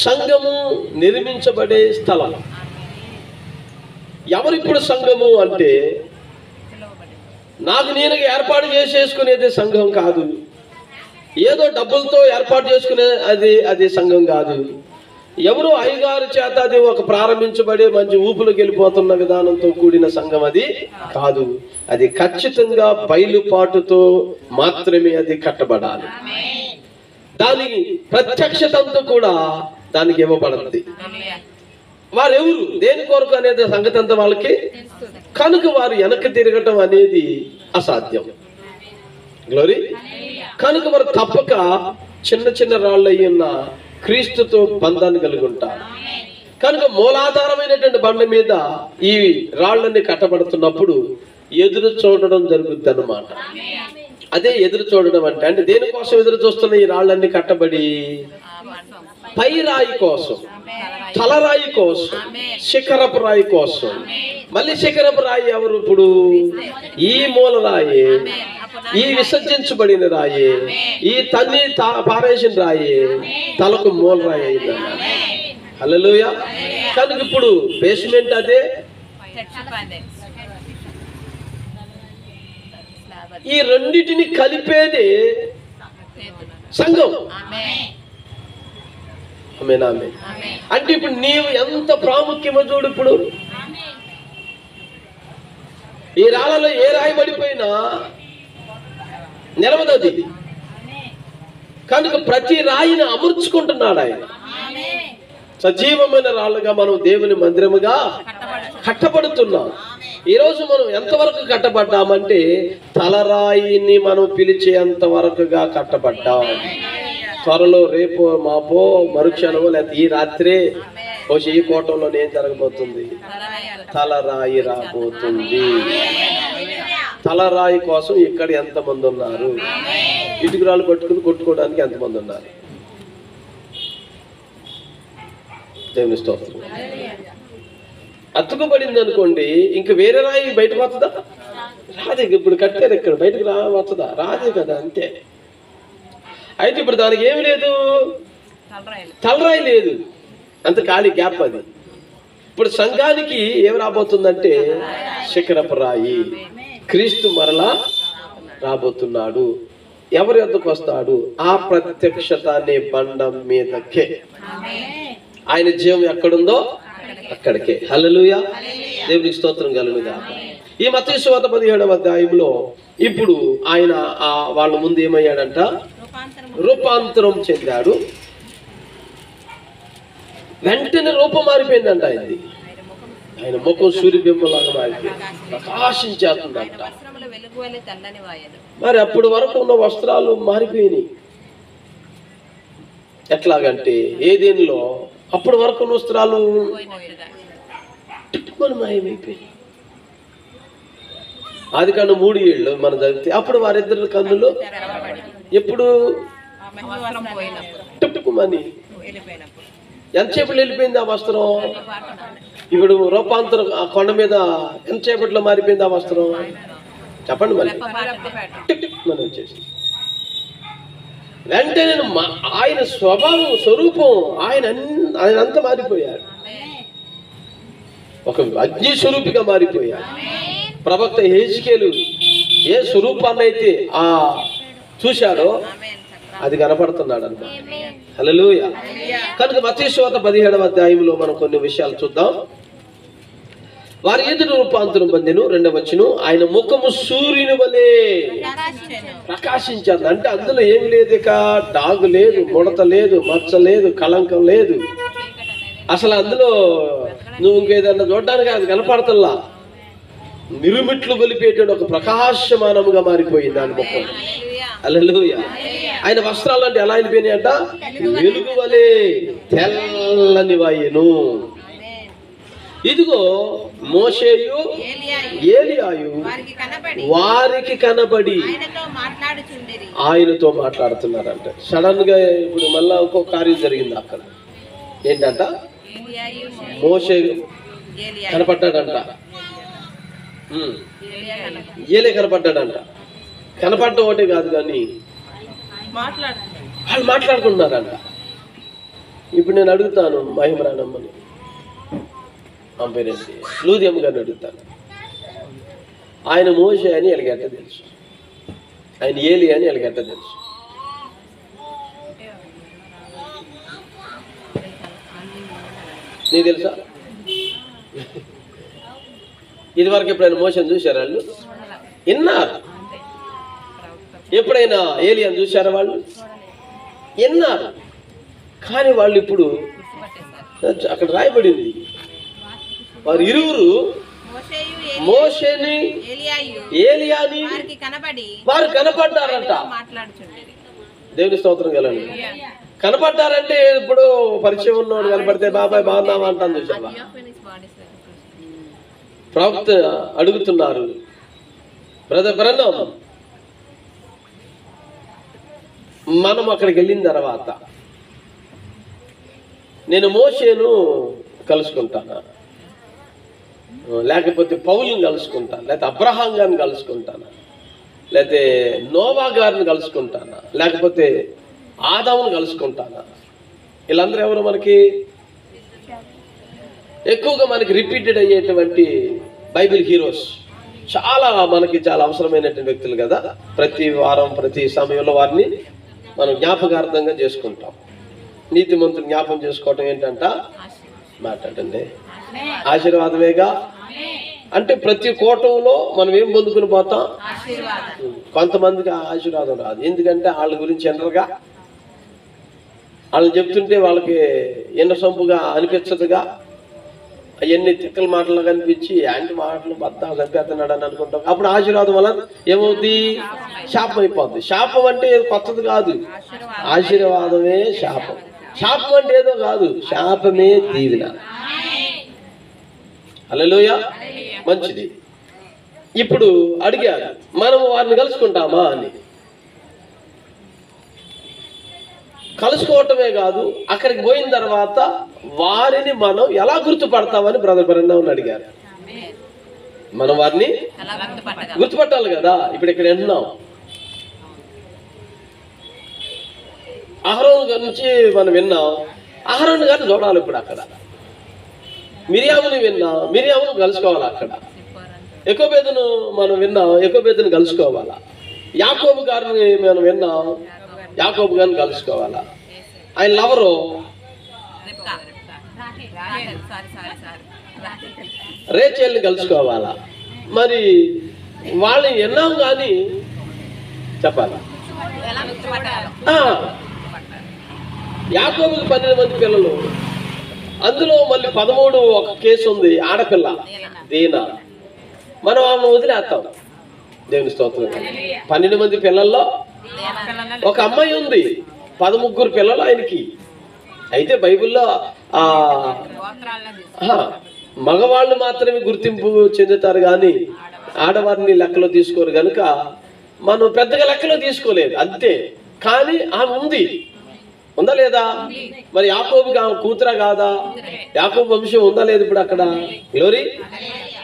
S1: సంఘము నిర్మించబడే స్థలం. ఎవరిప్పుడు సంఘము అంటే నాకు నేను ఏర్పాటు చేసేసుకునేది సంఘం కాదు, ఏదో డబ్బులతో ఏర్పాటు చేసుకునే అది సంఘం కాదు. ఎవరో అయ్యగారి చేత అది ఒక ప్రారంభించబడే మంచి ఊపులోకి వెళ్ళిపోతున్న విధానంతో కూడిన సంఘం అది కాదు. అది ఖచ్చితంగా బయలుపాటుతో మాత్రమే అది కట్టబడాలి. దానికి ప్రత్యక్షతంతో కూడా దానికి ఇవ్వబడింది. వారెవరు, దేని కొరకు అనేది సంగతి అంతా వాళ్ళకి. కనుక వారు వెనక్కి తిరగటం అనేది అసాధ్యం. గ్లోరీ. కనుక వారు తప్పక చిన్న చిన్న రాళ్ళు అయి ఉన్న క్రీస్తుతో బంధాన్ని కలిగి ఉంటారు. కనుక మూలాధారమైనటువంటి బండ మీద ఈ రాళ్ళన్నీ కట్టబడుతున్నప్పుడు ఎదురు చూడడం జరుగుద్ది అన్నమాట. అదే ఎదురు చూడడం అంటే. అంటే దేనికోసం ఎదురు చూస్తున్న ఈ రాళ్ళన్నీ కట్టబడి? పై రాయి కోసం, తలరాయి కోసం, శిఖరపు రాయి కోసం. మళ్ళీ శిఖరపు రాయి ఎవరు? ఇప్పుడు ఈ మూల రాయి, ఈ విసర్జించబడిన రాయి, ఈ తన్ని పారేసిన రాయి తలకు మూల రాయి అయిందన్న. హల్లెలూయా. కనుక ఇప్పుడు బేస్మెంట్ అదే, ఈ రెండిటిని కలిపేది సంఘం. అంటే ఇప్పుడు నీవు ఎంత ప్రాముఖ్యమో చూడు. ఇప్పుడు ఈ రాళ్ళలో ఏ రాయి పడిపోయినా నిలవదది. కనుక ప్రతి రాయిని అమర్చుకుంటున్నాడు ఆయన. సజీవమైన రాళ్ళుగా మనం దేవుని మందిరముగా కట్టబడుతున్నాం. ఈరోజు మనం ఎంతవరకు కట్టబడ్డామంటే తలరాయిని మనం పిలిచేంత వరకుగా కట్టబడ్డాం. త్వరలో రేపు మాపో మరుక్షణమో లేకపోతే ఈ రాత్రే బహుశా ఈ కోటంలో ఏం జరగబోతుంది? తలరాయి రాబోతుంది. తలరాయి కోసం ఇక్కడ ఎంతమంది ఉన్నారు? ఇటుకురాలు పట్టుకుని కొట్టుకోవడానికి ఎంతమంది ఉన్నారు? దేవుని స్తోత్రం. అతుకుబడింది అనుకోండి, ఇంక వేరే రాయి బయటకు వస్తుందా? రాదే. ఇప్పుడు కట్టారు, ఇక్కడ బయటకు వస్తుందా? రాదే కదా, అంతే. అయితే ఇప్పుడు దానికి ఏమి లేదు, తలరాయి లేదు, అంత ఖాళీ గ్యాప్ అది. ఇప్పుడు సంఘానికి ఏమి రాబోతుందంటే శిఖరపు రాయి. క్రీస్తు మరలా రాబోతున్నాడు. ఎవరి వద్దకు వస్తాడు? ఆ ప్రత్యక్షత అనే బండం మీదకే. ఆయన జీవం ఎక్కడుందో అక్కడికే. హల్లెలూయా. దేవునికి స్తోత్రం కలుగుగా. ఈ మత్తయి సువార్త 17వ అధ్యాయంలో ఇప్పుడు ఆయన వాళ్ళ ముందు ఏమయ్యాడంట? రూపాంతరం చెందాడు. వెంటనే రూపం మారిపోయిందంట ఆయనది. ఆయన ముఖం సూర్యబింబంలాగా మారిపోయింది, ప్రకాశించేస్తుందంట. మరి అప్పటి వరకు ఉన్న వస్త్రాలు మారిపోయినాయి. ఎట్లాగంటే ఏదేనిలో అప్పటి వరకు వస్త్రాలు టిప్పుకొని మాయమైపోయాయి. ఆది కాండం 3 మనం చదివితే అప్పుడు వారిద్దరు కన్నులు ఎప్పుడు టిప్పుమని ఎంతసేపట్లో వెళ్ళిపోయింది ఆ వస్త్రం. ఇప్పుడు రూపాంతరం ఆ కొండ మీద ఎంతసేపట్లో మారిపోయింది ఆ వస్త్రం చెప్పండి. మరి టిప్పుమని వచ్చేసి వెంటనే ఆయన స్వరూపం ఆయన అంతా మారిపోయాడు. ఒక అగ్ని స్వరూపిగా మారిపోయాడు. ప్రవక్త హెజ్కేలు ఏ స్వరూపాన్ని అయితే ఆ చూశాడో అది కనపడుతున్నాడు అన్నమాట. హల్లెలూయా. కనుక మత్తయి సువార్త 17వ అధ్యాయంలో మనం కొన్ని విషయాలు చూద్దాం. వారి ఎదుట రూపాంతరం పొందెను. 2వ వచనం, ఆయన ముఖము సూర్యుని వలె ప్రకాశించాడు. అంటే అందులో ఏమి లేదు, ఇక డాగు లేదు, ముడత లేదు, మచ్చ లేదు, కళంకం లేదు. అసలు అందులో నువ్వు ఇంకేదన్నా చూడడానికి అది కనపడతల్లా. నిరుమిట్లు గొలిపేటాడు, ఒక ప్రకాశమానముగా మారిపోయింది దాని ముఖం. హల్లెలూయా. ఆయన వస్త్రాలు అంటే ఎలా అయిపోయినాయంట, వెలుగు వలె తెల్లని వాయెను. ఇదిగో మోషేయు ఏలియాయు వారికి కనబడి ఆయనతో మాట్లాడుతున్నారంట. సడన్ గా ఇప్పుడు మళ్ళా ఇంకొక కార్యం జరిగింది అక్కడ. ఏంటంట, మోషే కనపడ్డాడంట, ఏలే కనపడ్డాడంట. కనపడటం ఒకటే కాదు కానీ వాళ్ళు మాట్లాడుకుంటున్నారంట. ఇప్పుడు నేను అడుగుతాను మహిమరానమ్మని, ఆమె పేరేంటి, లూదియమ్మ గారిని అడుగుతాను. ఆయన మోషే అని ఎలాగెట్ట తెలుసు, ఆయన ఏలి అని ఎలాగెట్ట తెలుసు? నీకు తెలుసా? ఇది వరకు ఎప్పుడైనా మోషని చూశారా వాళ్ళు? విన్నారు. ఎప్పుడైనా ఏలియాని చూశారా వాళ్ళు? విన్నారు. కానీ వాళ్ళు ఇప్పుడు అక్కడ రాయబడింది, వారు ఇరువురు మోషేని ఏలియాని వారు కనపడ్డారంట. దేవుని స్తోత్రం కలండి. కనపడ్డారంటే ఇప్పుడు పరిచయం ఉన్నవాడు కనపడితే బాబాయ్ బాగున్నావా అంటాను చూసావా? ప్రవక్త అడుగుతున్నారు, బ్రదర్ బ్రహ్మం మనం అక్కడికి వెళ్ళిన తర్వాత నేను మోషేను కలుసుకుంటానా, లేకపోతే పౌలుని కలుసుకుంటాను, లేకపోతే అబ్రహాం గారిని కలుసుకుంటానా, లేకపోతే నోవా గారిని కలుసుకుంటానా, లేకపోతే ఆదామును కలుసుకుంటానా? వీళ్ళందరూ ఎవరు మనకి ఎక్కువగా మనకి రిపీటెడ్ అయ్యేటువంటి బైబిల్ హీరోస్, చాలా మనకి చాలా అవసరమైనటువంటి వ్యక్తులు కదా. ప్రతి వారం ప్రతి సమయంలో వారిని మనం జ్ఞాపకార్థంగా చేసుకుంటాం. నీతిమంతుని జ్ఞాపకం చేసుకోవటం ఏంటంట, మాట్లాడండి, ఆశీర్వాదమేగా. అంటే ప్రతి కూటంలో మనం ఏం పొందుకుని పోతాం? కొంతమందికి ఆశీర్వాదం రాదు. ఎందుకంటే వాళ్ళ గురించి జనరల్గా వాళ్ళు చెప్తుంటే వాళ్ళకి ఎన్నసొంపుగా అనిపించదుగా. అవన్నీ తిక్కల మాటలు కనిపించి యాంటి మాటలు బద్దా చంపేస్తున్నాడు అని అనుకుంటాం. అప్పుడు ఆశీర్వాదం వల్ల ఏమవుద్ది? శాపం అయిపోద్ది. శాపం అంటే కొత్తది కాదు, ఆశీర్వాదమే శాపం. శాపం అంటే ఏదో కాదు, శాపమే దీవెన. హల్లెలూయా. మంచిది. ఇప్పుడు అడిగారు, మనం వారిని కలుసుకుంటామా అని. కలుసుకోవటమే కాదు, అక్కడికి పోయిన తర్వాత వారిని మనం ఎలా గుర్తుపడతామని బ్రదర్ బ్రహ్మం అడిగారు. మనం వారిని గుర్తుపట్టాలి కదా. ఇప్పుడు ఇక్కడ వింటున్నాం, అహరోను గురించి మనం విన్నాం, అహరోను గారిని చూడాలి. ఇప్పుడు అక్కడ మిరియాముని విన్నాం, మిరియామును కలుసుకోవాలి. అక్కడ యెకోబేదును మనం విన్నాం, యెకోబేదును కలుసుకోవాలా. యాకోబు గారిని మనం విన్నాం, యాకోబు గారిని కలుసుకోవాలా. ఆయన లవరు రేచెల్ని కలుసుకోవాలా. మరి వాళ్ళని విన్నాం కానీ చెప్పాలా. యాకోబుకి 12 మంది పిల్లలు, అందులో మళ్ళీ 13 ఒక కేసు ఉంది, ఆడపిల్ల దీనా. మనం ఆమె వదిలేస్తాం. దేవుని స్తోత్రం. 12 మంది పిల్లల్లో ఒక అమ్మాయి ఉంది, 13 పిల్లలు ఆయనకి. అయితే బైబిల్లో మగవాళ్ళు మాత్రమే గుర్తింపు చెందుతారు కానీ ఆడవారిని లెక్కలో తీసుకోరు కనుక మనం పెద్దగా లెక్కలో తీసుకోలేదు అంతే. కానీ ఆమె ఉందా లేదా? మరి యాకోబుకి ఆమె కూతురా కాదా? యాకోబు వంశం ఉందా లేదు ఇప్పుడు అక్కడ? గ్లోరీ.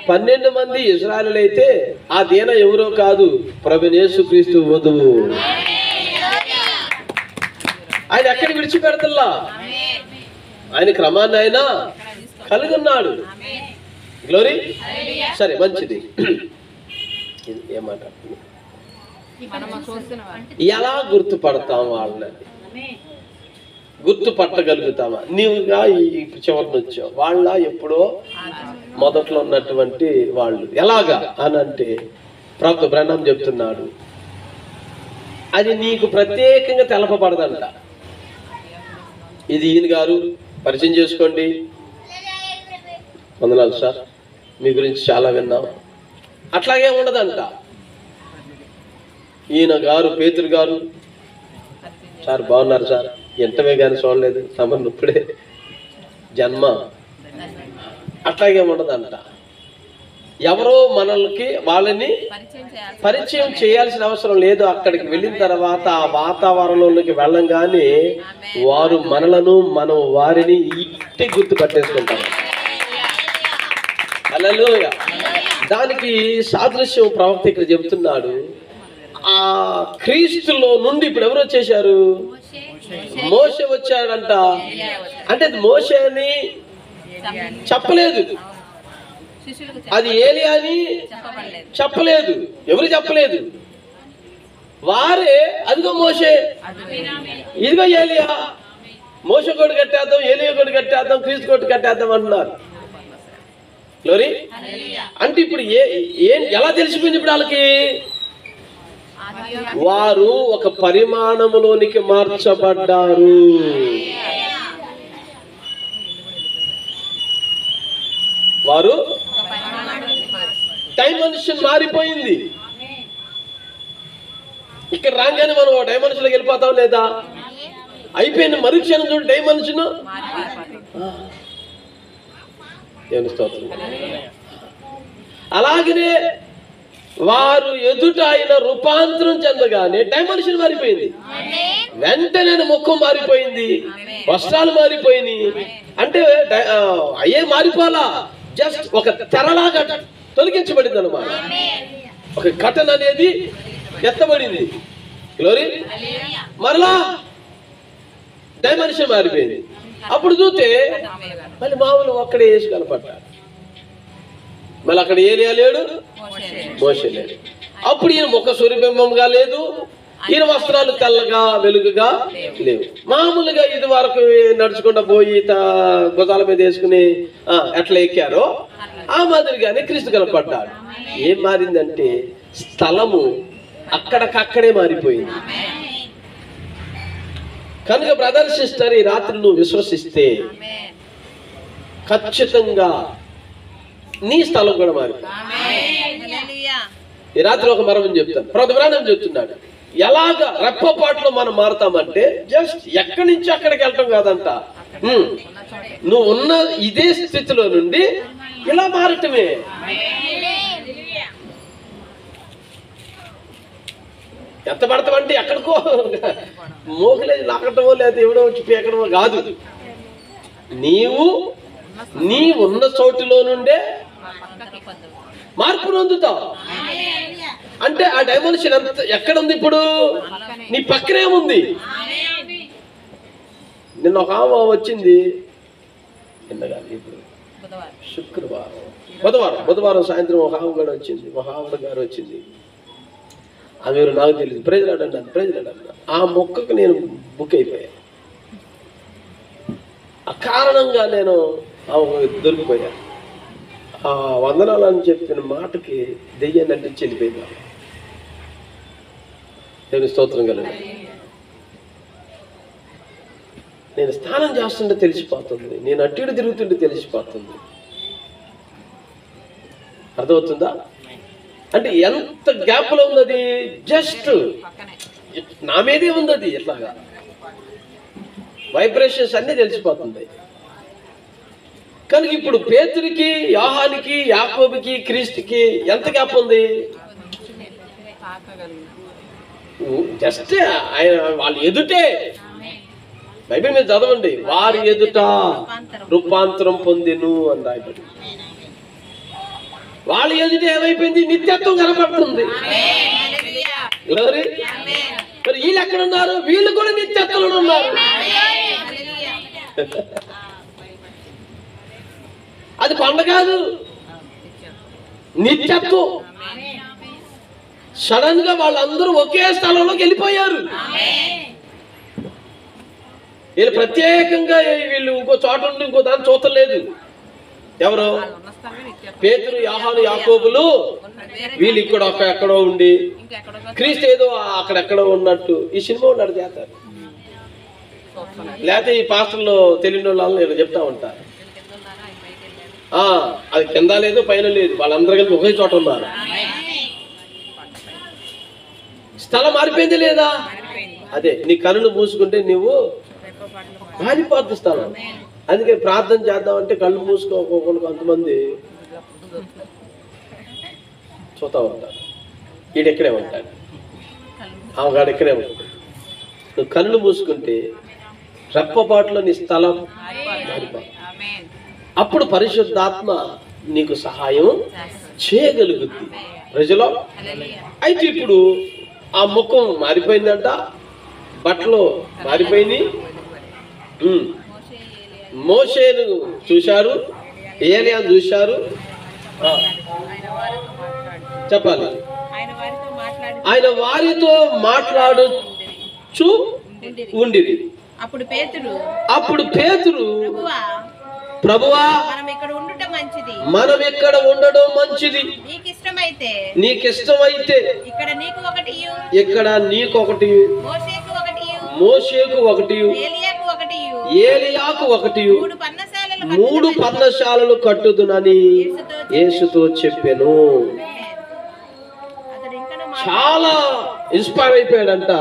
S1: 12 మంది ఇశ్రాయేలీయులు అయితే ఆ దీన ఎవరో కాదు, ప్రభువైన యేసుక్రీస్తు వధువు. ఆయన ఎక్కడికి విడిచిపెడతల్లా, ఆయన క్రమాన్ని ఆయన కలిగి ఉన్నాడు. గ్లోరీ. సరే, మంచిది. ఏమాట ఎలా గుర్తుపడతాం వాళ్ళని? గుర్తుపట్టగలుగుతామా? నీవుగా ఈ చివరిని వచ్చావు, వాళ్ళ ఎప్పుడో మొదట్లో ఉన్నటువంటి వాళ్ళు. ఎలాగా అని అంటే ప్రభువు బ్రహ్మం చెప్తున్నాడు, అది నీకు ప్రత్యేకంగా తెలపబడదంట. ఇది ఈయన గారు, పరిచయం చేసుకోండి. వందనాలు సార్, మీ గురించి చాలా విన్నాం. అట్లాగే ఉండదంట. ఈయన గారు, పేతురు గారు, సార్ బాగున్నారు సార్, ఎంతమే కానీ చూడలేదు, తమను ఇప్పుడే జన్మ, అట్లాగే ఉండదంట. ఎవరో మనల్కి వాళ్ళని పరిచయం చేయాల్సిన అవసరం లేదు. అక్కడికి వెళ్ళిన తర్వాత ఆ వాతావరణంలోకి వెళ్ళంగానే వారు మనలను, మనం వారిని ఇట్టే గుర్తుపట్టేసుకుంటారు. హల్లెలూయా. దానికి సాదృశ్యం ప్రవక్త ఇక్కడ చెబుతున్నాడు. ఆ క్రీస్తులో నుండి ఇప్పుడు ఎవరు వచ్చేసారు? మోషే వచ్చాడంట. అంటే మోషే అని చెప్పలేదు, అది ఏలియా అని చెప్పలేదు, ఎవరు చెప్పలేదు. వారే అదిగో మోషే, ఇదిగో ఏలియా, మోషే కొట్టు కట్టేద్దాం, ఏలియా కొట్టు కట్టేద్దాం, క్రీస్తు కొట్టు కట్టేద్దాం అంటున్నారు. గ్లోరీ. అంటే ఇప్పుడు ఎలా తెలిసిపోయింది ఇప్పుడు వాళ్ళకి? వారు ఒక పరిమాణములోనికి మార్చబడ్డారు. వారు డైమెన్షన్ మారిపోయింది. ఇక్కడ రాగానే మనం డైమెన్షన్ లోకి వెళ్ళిపోతాం లేదా? అయిపోయింది. మరుక్షణం చూడు డైమెన్షన్. దేవుని స్తోత్రం. అలాగనే వారు ఎదుట ఆయన రూపాంతరం చెందగానే డైమెన్షన్ మారిపోయింది. వెంటనే ముఖం మారిపోయింది, వస్త్రాలు మారిపోయినాయి. అంటే అయ్యే మారిపోలా, జస్ట్ ఒక తెరలాగా తొలగించబడింది అన్నమాట. ఒక కటన్ అనేది ఎత్తబడింది. గ్లోరీ. మరలా డైమెన్షన్ మారిపోయింది. అప్పుడు చూస్తే మళ్ళీ మామూలు ఒక్కడే వేసి కనపడ్డాడు. మళ్ళీ అక్కడ ఏలియా లేడు, మోషే లేడు. అప్పుడు ఈయన ముఖ సూర్యబింబంగా లేదు, ఈయన వస్త్రాలు తెల్లగా వెలుగుగా లేవు. మామూలుగా ఇది వరకు నడుచుకుంటూ పోయి భుజాల మీద వేసుకుని ఎట్లా ఎక్కారో ఆ మాదిరిగానే క్రీస్తు కనపడ్డాడు. ఏం మారిందంటే స్థలము అక్కడికక్కడే మారిపోయింది. కనుక బ్రదర్ సిస్టర్, ఈ రాత్రి నువ్వు విశ్వసిస్తే ఖచ్చితంగా నీ స్థలం కూడా మారిపోయింది. ఈ రాత్రి ఒక మరమని చెప్తాను. ప్రధానం చెప్తున్నాడు, ఎలాగ రెప్పపాట్లో మనం మారుతామంటే జస్ట్ ఎక్కడి నుంచి అక్కడికి వెళ్ళటం కాదంట. నువ్వు ఉన్న ఇదే స్థితిలో నుండి ఇలా మారటమే. ఎంత పడతామంటే ఎక్కడికో మోకలేదు లాకటమో లేదా ఎవడో వచ్చి పీకడమో కాదు. నీ ఉన్న చోటులో నుండే మార్పు పొందుతావు. అంటే ఆ డైమెన్షన్ ఎక్కడ ఉంది? ఇప్పుడు నీ పక్కనే ఉంది. నిన్న ఒక ఆమె వచ్చింది, ఇప్పుడు బుధవారం సాయంత్రం ఒక ఆమె కూడా వచ్చింది, ఒక ఆవిడ గారు వచ్చింది. ఆమె నాకు తెలియదు. ప్రైజ్లాడ్ అన్నా. ఆ మొక్కకు నేను బుక్ అయిపోయాను. ఆ కారణంగా నేను దొరికిపోయాను. ఆ వందనాలు అని చెప్పిన మాటకి దెయ్యాన్ని అంటించి వెళ్ళిపోయింది. దేవుని స్తోత్రం కలదు. నేను స్నానం చేస్తుంటే తెలిసిపోతుంది, నేను అటు ఇటు తిరుగుతుంటే తెలిసిపోతుంది. అర్థమవుతుందా? అంటే ఎంత గ్యాప్ లో ఉంది అది, జస్ట్ నా మీదే ఉంది అది. ఎట్లాగా వైబ్రేషన్స్ అన్నీ తెలిసిపోతుంది. కనుక ఇప్పుడు పేతురికి, యోహానికి, యాకోబుకి, క్రీస్తుకి ఎంత గ్యాప్ ఉంది? జస్ట్ ఆయన వాళ్ళ ఎదుటే, బైబిల్ మీద చదవండి, వారి ఎదుట రూపాంతరం పొందెను అని రాయబడి. వాళ్ళ ఎదుట ఏమైపోయింది? నిత్యత్వం కనపడుతుంది. మరి వీళ్ళు ఎక్కడ ఉన్నారు? వీళ్ళు కూడా నిత్యత్వంలో ఉన్నారు. అది కొండ కాదు, నిత్యత్వం. సడన్ గా వాళ్ళందరూ ఒకే స్థలంలోకి వెళ్ళిపోయారు. వీళ్ళు ప్రత్యేకంగా వీళ్ళు ఇంకో చోట ఉండి ఇంకో దాన్ని చూడలేదు. ఎవరు? పేతురు, యోహాను, యాకోబులు. వీళ్ళు ఇక్కడ ఎక్కడో ఉండి, క్రీస్తు ఏదో అక్కడెక్కడో ఉన్నట్టు ఈ సినిమా ఉన్నాడు చేస్తారు. లేకపోతే ఈ పాస్టర్లు తెలియని వాళ్ళు నేను చెప్తా ఉంటారు, అది కింద లేదు పైన లేదు, వాళ్ళందరూ కలిపి ఒకే చోట ఉన్నారు. స్థలం మారిపోయింది లేదా? అదే, నీ కన్నులు మూసుకుంటే నువ్వు మారిపోద్ది స్థలం. అందుకే ప్రార్థన చేద్దామంటే కళ్ళు మూసుకోకుండా కొంతమంది చూతా ఉంటారు. ఈడెక్కడే ఉంటాడు, ఆమెగాడు ఎక్కడే ఉంటాడు. నువ్వు కళ్ళు మూసుకుంటే రెప్పపాటులో నీ స్థలం మారిపోతుంది. అప్పుడు పరిశుద్ధాత్మ నీకు సహాయం చేయగలుగుద్ది ప్రజలో. అయితే ఇప్పుడు ఆ ముఖం మారిపోయిందంట, బట్టలు మారిపోయింది. మోషేను చూశారు, ఏలియాను చూశారు. చెప్పాలి, ఆయన వారితో మాట్లాడుచు ఉండిరి.
S2: అప్పుడు పేతురు
S1: ప్రభువా,
S2: మనం ఇక్కడ
S1: ఉండడం మంచిది. నీకిష్టమైతే ఇక్కడ నీకొకటి, మోషేకు ఒకటి, ఏలియాకు ఒకటి, 3 పర్ణశాలలు కట్టుదునని యేసుతో చెప్పెను. చాలా ఇన్స్పైర్ అయిపోయాడంట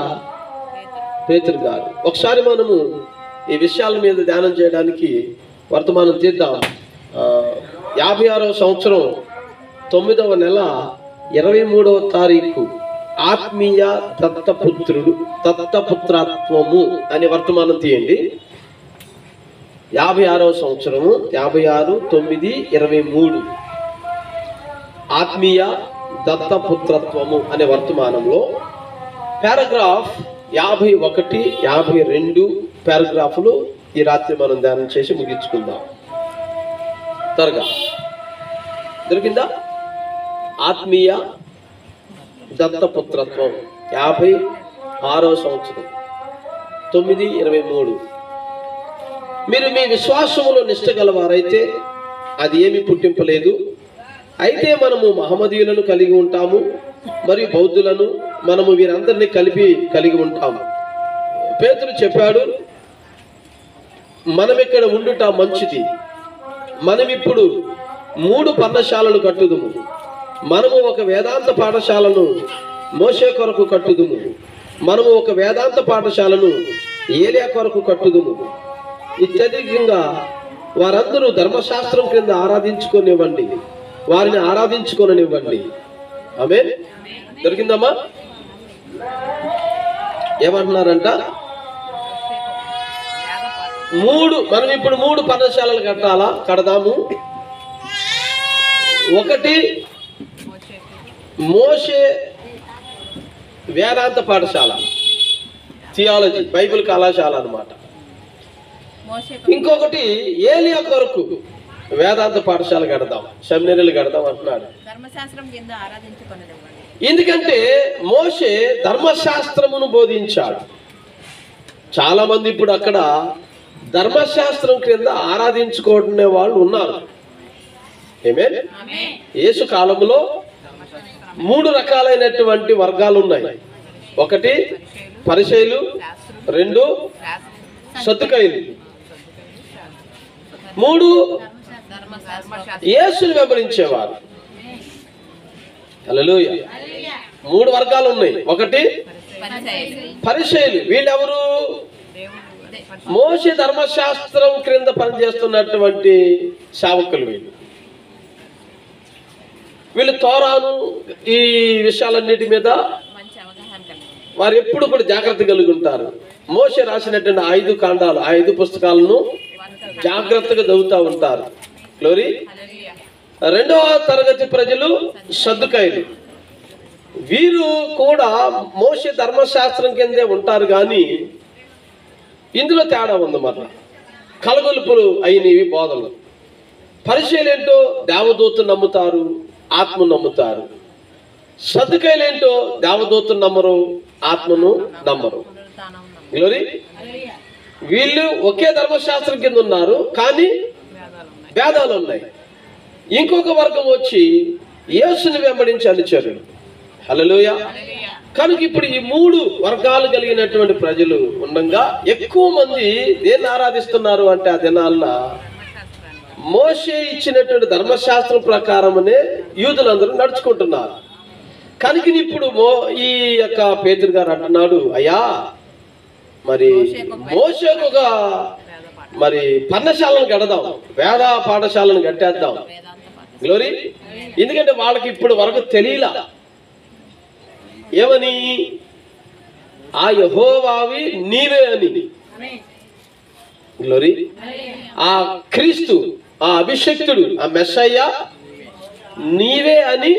S1: పేతురు గారు. ఒకసారి మనము ఈ విషయాల మీద ధ్యానం చేయడానికి వర్తమానం తీద్దాం. 56వ సంవత్సరం 9వ నెల 23వ తారీఖు ఆత్మీయ దత్తపుత్రత్వము అనే వర్తమానం తీయండి. 56వ సంవత్సరము 56/9/23 ఆత్మీయ దత్తపుత్రత్వము అనే వర్తమానంలో పారాగ్రాఫ్ 51, 52 పారాగ్రాఫ్లు ఈ రాత్రి మనం ధ్యానం చేసి ముగించుకుందాం. త్వరగా దొరికిందా? ఆత్మీయ దత్తపుత్రత్వం 56వ సంవత్సరం 9/23. మీరు మీ విశ్వాసములో నిష్ట గలవారైతే అది ఏమి పుట్టింపలేదు. అయితే మనము మహమ్మదీయులను కలిగి ఉంటాము, మరియు బౌద్ధులను, మనము వీరందరినీ కలిగి ఉంటాము. పేతురు చెప్పాడు, మనం ఇక్కడ ఉండుట మంచిది. మనం ఇప్పుడు 3 పర్ణశాలలు కట్టుదుము. మనము ఒక వేదాంత పాఠశాలను మోషే కొరకు కట్టుదుము. మనము ఒక వేదాంత పాఠశాలను ఏలియా కొరకు కట్టుదుము. ఇత్యధికంగా వారందరూ ధర్మశాస్త్రం క్రింద ఆరాధించుకొనివ్వండి, వారిని ఆరాధించుకొనివ్వండి. ఆమేన్. దొరికిందమ్మా? ఏమంటున్నారంట? 3 మనం ఇప్పుడు 3 పర్ణశాలలు కడదాము. ఒకటి మోషే వేదాంత పాఠశాల, థియాలజీ, బైబిల్ కళాశాల అన్నమాట. ఇంకొకటి ఏలియా కొరకు వేదాంత పాఠశాల కడదాం, సెమినరీలు కడదాం అంటున్నాడు. ఎందుకంటే మోషే ధర్మశాస్త్రమును బోధించాడు. చాలా మంది ఇప్పుడు అక్కడ ధర్మశాస్త్రం క్రింద ఆరాధించుకునే వాళ్ళు ఉన్నారు. ఆమేన్. యేసు కాలంలో 3 రకాలైనటువంటి వర్గాలు ఉన్నాయి. ఒకటి పరిసయ్యులు, 2 సద్దుకయ్యులు, 3 యేసుని వెంబడించేవారు. హల్లెలూయా. 3 వర్గాలు ఉన్నాయి. ఒకటి పరిసయ్యులు, వీళ్ళెవరు? మోషే ధర్మశాస్త్రం క్రింద పనిచేస్తున్నటువంటి సేవకులు వీళ్ళు తోరాను ఈ విషయాలన్నిటి మీద
S2: మంచి అవగాహన కలిగి
S1: వారు ఎప్పుడు కూడా జాగ్రత్త కలిగి ఉంటారు. మోషే రాసినటువంటి 5 కాండాలు, 5 పుస్తకాలను జాగ్రత్తగా చదువుతూ ఉంటారు. గ్లోరీ. రెండవ తరగతి ప్రజలు సద్దుకాయలు. వీరు కూడా మోషే ధర్మశాస్త్రం కిందే ఉంటారు, కానీ ఇందులో తేడా ఉంది. మరలా కలగొలుపులు అయినవి బోధనలు. పరిచయాలేంటో దేవదూతను నమ్ముతారు, ఆత్మ నమ్ముతారు. సద్దుకాయలేంటో దేవదూతను నమ్మరు, ఆత్మను నమ్మరు. గ్లోరీ. వీళ్ళు ఒకే ధర్మశాస్త్రం కింద ఉన్నారు, కానీ భేదాలు ఉన్నాయి. ఇంకొక వర్గం వచ్చి యేసుని వెంబడించి అనుచరులు. హల్లెలూయా. కనుక ఇప్పుడు ఈ 3 వర్గాలు కలిగినటువంటి ప్రజలు ఉండగా ఎక్కువ మంది దేన్ని ఆరాధిస్తున్నారు అంటే, ఆ దినాల్లో మోషే ఇచ్చినటువంటి ధర్మశాస్త్రం ప్రకారమనే యూదులందరూ నడుచుకుంటున్నారు. కనుక ఇప్పుడు ఈ యొక్క పేతురు గారు అంటున్నాడు, అయ్యా మరి మోషేకు ఒక మరి పర్ణశాలను కడదాం, వేద పాఠశాలను కట్టేద్దాం. గ్లోరీ. ఎందుకంటే వాళ్ళకి ఇప్పుడు వరకు తెలియలా ఏమని, ఆ యెహోవావి నీవే అని. గ్లోరీ. ఆ క్రీస్తు, ఆ అభిషక్తుడు, ఆ మెస్సయ్య నీవే అని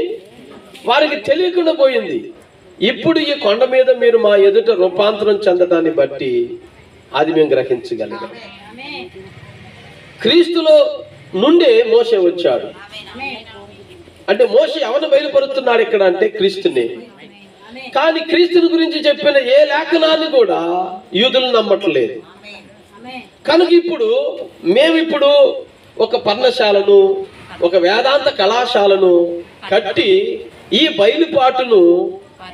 S1: వారికి తెలియకుండా పోయింది. ఇప్పుడు ఈ కొండ మీద మీరు మా ఎదుట రూపాంతరం చెందడాన్ని బట్టి అది మేము గ్రహించగలిగాం. క్రీస్తులో నుండే మోషే వచ్చాడు. అంటే మోషే ఎవరిని బయలుపరుస్తున్నాడు ఇక్కడ అంటే క్రీస్తుని. కానీ క్రీస్తుని గురించి చెప్పిన ఏ లేఖనాన్ని కూడా యూదులు నమ్మట్లేదు. కనుక ఇప్పుడు మేమిప్పుడు ఒక పర్ణశాలను, ఒక వేదాంత కళాశాలను కట్టి ఈ బయలుపాటును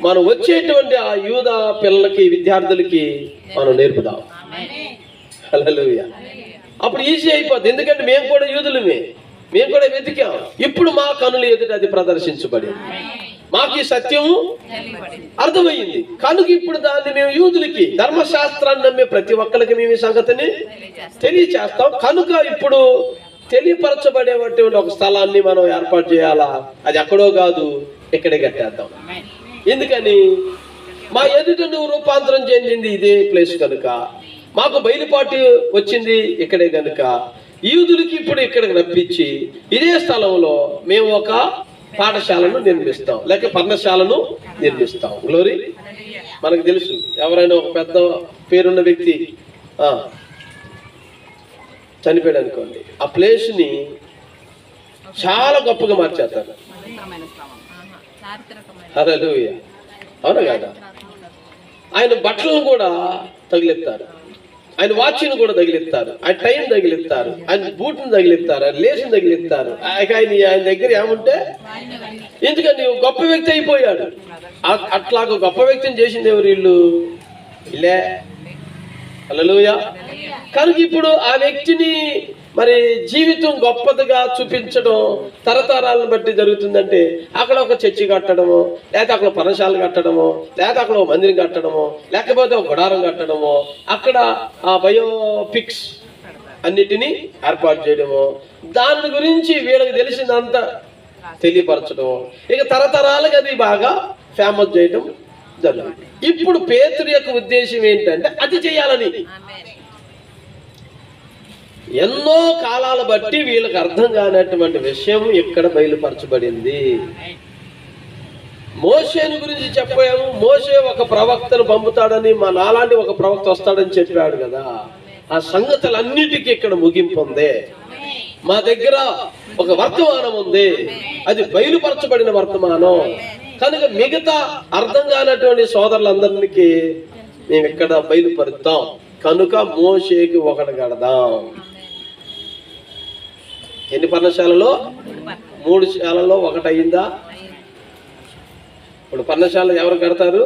S1: మనం వచ్చేటువంటి ఆ యూద పిల్లలకి, విద్యార్థులకి మనం నేర్పుదాం. హల్లెలూయా. అప్పుడు ఈజీ అయిపోద్ది. ఎందుకంటే మేము కూడా యూదులమే, మేము కూడా వెతికాం. ఇప్పుడు మా కనుల ఎదుట అది ప్రదర్శించబడింది, మాకు ఈ సత్యము అర్థమయ్యింది. కనుక ఇప్పుడు దాన్ని మేము యూదులకి, ధర్మశాస్త్రాన్ని నమ్మే ప్రతి ఒక్కరికి మేము ఈ సంగతిని తెలియచేస్తాం. కనుక ఇప్పుడు తెలియపరచబడేటువంటి ఒక స్థలాన్ని మనం ఏర్పాటు చేయాలా. అది ఎక్కడో కాదు, ఇక్కడే కట్టేద్దాం. ఎందుకని, మా ఎదుట నువ్వు రూపాంతరం చెందింది ఇదే ప్లేస్ కనుక, మాకు బయలుపాటు వచ్చింది ఇక్కడే కనుక, యూదులకి ఇప్పుడు ఇక్కడికి రప్పించి ఇదే స్థలంలో మేము ఒక పాఠశాలను నిర్మిస్తాం, లేక పర్ణశాలను నిర్మిస్తాం. గ్లోరీ. మనకు తెలుసు, ఎవరైనా ఒక పెద్ద పేరున్న వ్యక్తి చనిపోయాడు అనుకోండి, ఆ ప్లేస్ ని చాలా గొప్పగా మార్చేస్తారు. హల్లెలూయా. అవునా కాదా? ఆయన బట్టలను కూడా తగిలిస్తారు, ఆయన వాచ్ని కూడా తగిలిస్తారు, ఆయన టైం తగిలిస్తారు, ఆయన బూట్ని తగిలిస్తారు, ఆయన లేచిన తగిలిస్తారు. ఆయన దగ్గర ఏముంటే, ఎందుకని గొప్ప వ్యక్తి అయిపోయాడు. అట్లాగ గొప్ప వ్యక్తిని చేసింది ఎవరు? వీళ్ళు ఇల్లే. హల్లెలూయా. కనుక ఇప్పుడు ఆ వ్యక్తిని మరి జీవితం గొప్పదిగా చూపించడం తరతరాలను బట్టి జరుగుతుందంటే, అక్కడ ఒక చర్చి కట్టడమో, లేకపోతే అక్కడ పర్ణశాల కట్టడమో, లేకపోతే అక్కడ ఒక మందిరం కట్టడమో, లేకపోతే ఒక గుడారం కట్టడమో, అక్కడ ఆ బయోపిక్స్ అన్నిటినీ ఏర్పాటు చేయడమో, దాని గురించి వీళ్ళకి తెలిసిందంతా తెలియపరచడం, ఇక తరతరాలుగా అది బాగా ఫేమస్ చేయడం జరుగుతుంది. ఇప్పుడు పేతురు యొక్క ఉద్దేశం ఏంటంటే అది చేయాలని. ఎన్నో కాలాల బట్టి వీళ్ళకి అర్థం కానటువంటి విషయం ఇక్కడ బయలుపరచబడింది. మోషేని గురించి చెప్పాము. మోషే ఒక ప్రవక్తను పంపుతాడని, మా నాలాంటి ఒక ప్రవక్త వస్తాడని చెప్పాడు కదా. ఆ సంగతులన్నిటికీ ఇక్కడ ముగింపు ఉంది. మా దగ్గర ఒక వర్తమానం ఉంది, అది బయలుపరచబడిన వర్తమానం. కనుక మిగతా అర్థం కానటువంటి సోదరులందరికీ మేము ఇక్కడ బయలుపరుస్తాం. కనుక మోషేకి ఒకటి కడదాం. ఎన్ని పర్ణశాలలో? 3 శాలలో ఒకటి అయిందా? ఇప్పుడు పర్ణశాల ఎవరు కడతారు?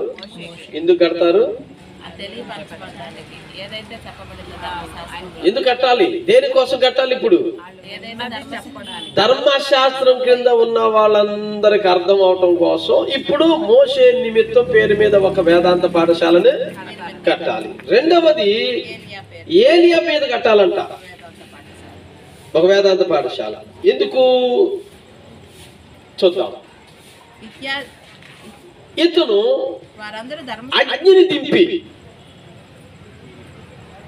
S1: ఎందుకు కడతారు? ఎందుకు కట్టాలి? దేనికోసం కట్టాలి? ఇప్పుడు ధర్మశాస్త్రం కింద ఉన్న వాళ్ళందరికి అర్థం అవటం కోసం ఇప్పుడు మోషే నిమిత్తం పేరు మీద ఒక వేదాంత పాఠశాలని కట్టాలి. రెండవది ఏలియా మీద కట్టాలంట ఒక వేదాంత పాఠశాల. ఎందుకు చూద్దాం. ఇతను అగ్నిని దింపి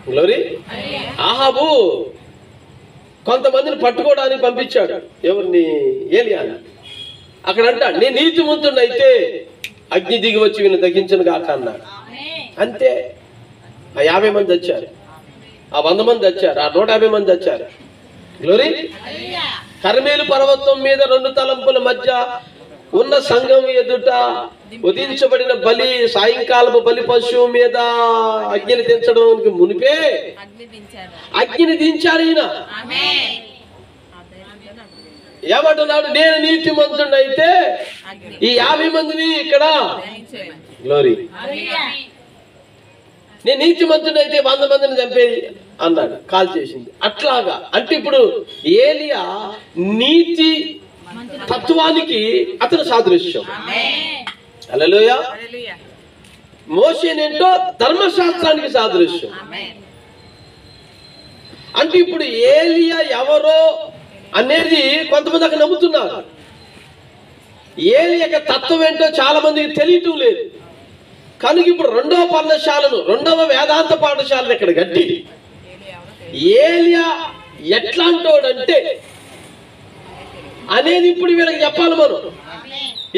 S1: గ్లోరీ ఆహాబు కొంతమందిని పట్టుకోవడానికి పంపించాడు. ఎవరిని? ఏలియాని. అక్కడ అంటాడు, నేను నీతిమంతుడైతే అగ్ని దిగి వచ్చి వీళ్ళని తగ్గించను కాక అన్నాడు. అంతే. ఆ 50 మంది వచ్చారు, ఆ 100 మంది వచ్చారు, ఆ 150 మంది వచ్చారు. గ్లోరీ. కర్మేలు పర్వతం మీద 2 తలంపుల మధ్య ఉన్న సంఘం ఎదుట ఉదించబడిన బలి, సాయంకాలపు బలి పశువు మీద అగ్నిని దించడానికి మునిపే అగ్నిని దించాడు ఈయన. ఏమంటున్నాడు? నేను నీతిమంతుడైతే ఈ 50 మందిని ఇక్కడ గ్లోరీ, నేను నీతిమంతుడైతే 100 మందిని చంపేది అన్నాడు. కాల్ చేసింది. అట్లాగా అంటే ఇప్పుడు ఏలియా నీతి తత్వానికి అతను సాదృశ్యం. హల్లెలూయా. మోషేనేంటో ధర్మశాస్త్రానికి సాదృశ్యం. అంటే ఇప్పుడు ఏలియా ఎవరో అనేది కొంతమంది అక్కడ నమ్ముతున్నారు. ఏలియా తత్వం ఏంటో చాలా మందికి తెలియటం లేదు. కనుక ఇప్పుడు రెండవ వేదాంత పాఠశాలను ఇక్కడ గట్టి ఏలియా ఎట్లాంటోడంటే అనేది ఇప్పుడు వీళ్ళకి చెప్పాలి మనం.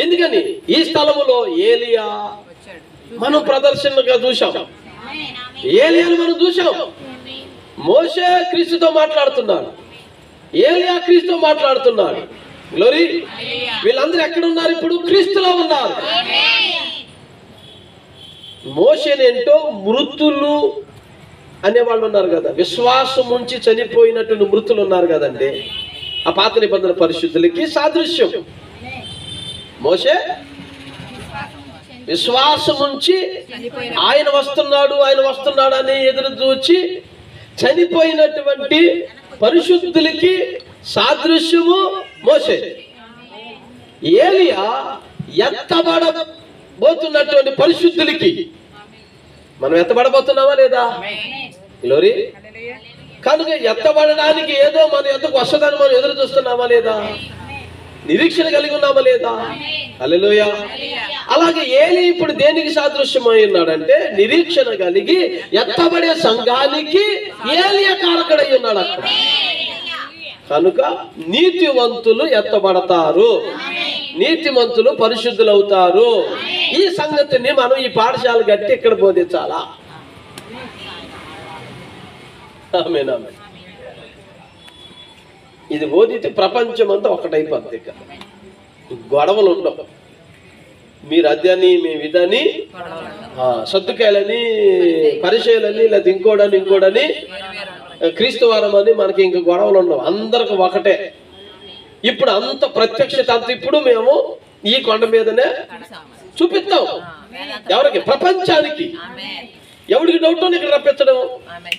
S1: ఎందుకని ఈ స్థలములో ఏలియా మనం ప్రదర్శనగా చూసాం, ఏలియాను మనం చూసాం. మోషే క్రీస్తుతో మాట్లాడుతున్నాడు, ఏలియా క్రీస్తుతో మాట్లాడుతున్నాడు. గ్లోరీ. వీళ్ళందరూ ఎక్కడ ఉన్నారు? ఇప్పుడు క్రీస్తులో ఉన్నారు. మోషేనేంటో మృతులు అనేవాళ్ళు ఉన్నారు కదా, విశ్వాసం ఉంచి చనిపోయినటువంటి మృతులు ఉన్నారు కదండి. ఆ పాత నిబంధన పరిశుద్ధులకి సాదృశ్యం. మోషే విశ్వాసం ఉంచి ఆయన వస్తున్నాడు అని ఎదురు చూచి చనిపోయినటువంటి పరిశుద్ధులకి సాదృశ్యము మోషే. ఏలియా ఎత్తబడబోతున్నటువంటి పరిశుద్ధులకి మనం ఎత్తబడబోతున్నామా లేదా? గ్లోరీ. కనుక ఎత్తబడడానికి ఏదో మన ఎద్దకు వస్తుందని మనం ఎదురు చూస్తున్నామా లేదా? నిరీక్షణ కలిగి ఉన్నామా లేదా? హల్లెలూయా. అలాగే ఏలి ఇప్పుడు దేనికి సాదృశ్యమై ఉన్నాడంటే నిరీక్షణ కలిగి ఎత్తబడే సంఘానికి ఏలియా కారకుడై ఉన్నాడు అక్కడ. కనుక నీతివంతులు ఎత్తబడతారు, నీతిమంతులు పరిశుద్ధులవుతారు. ఈ సంగతిని మనం ఈ పాఠశాల గట్టి ఇక్కడ బోధించాలా? ఆమేన్, ఆమేన్. ఇది బోధితే ప్రపంచం అంతా ఒకటైపోద్ది. ఇక గొడవలు ఉండవు. మీరు అదని మేము ఇదని, సద్దుకాయలని పరిచయాలని లేదా ఇంకోడని క్రీస్తు వారం అని మనకి ఇంక గొడవలు ఉండవు. అందరికి ఒకటే. ఇప్పుడు అంత ప్రత్యక్షత అంత ఇప్పుడు మేము ఈ కొండ మీదనే చూపిస్తాం. ఎవరికి? ప్రపంచానికి. ఎవరికి డౌట్ ఇక్కడ రప్పించడం,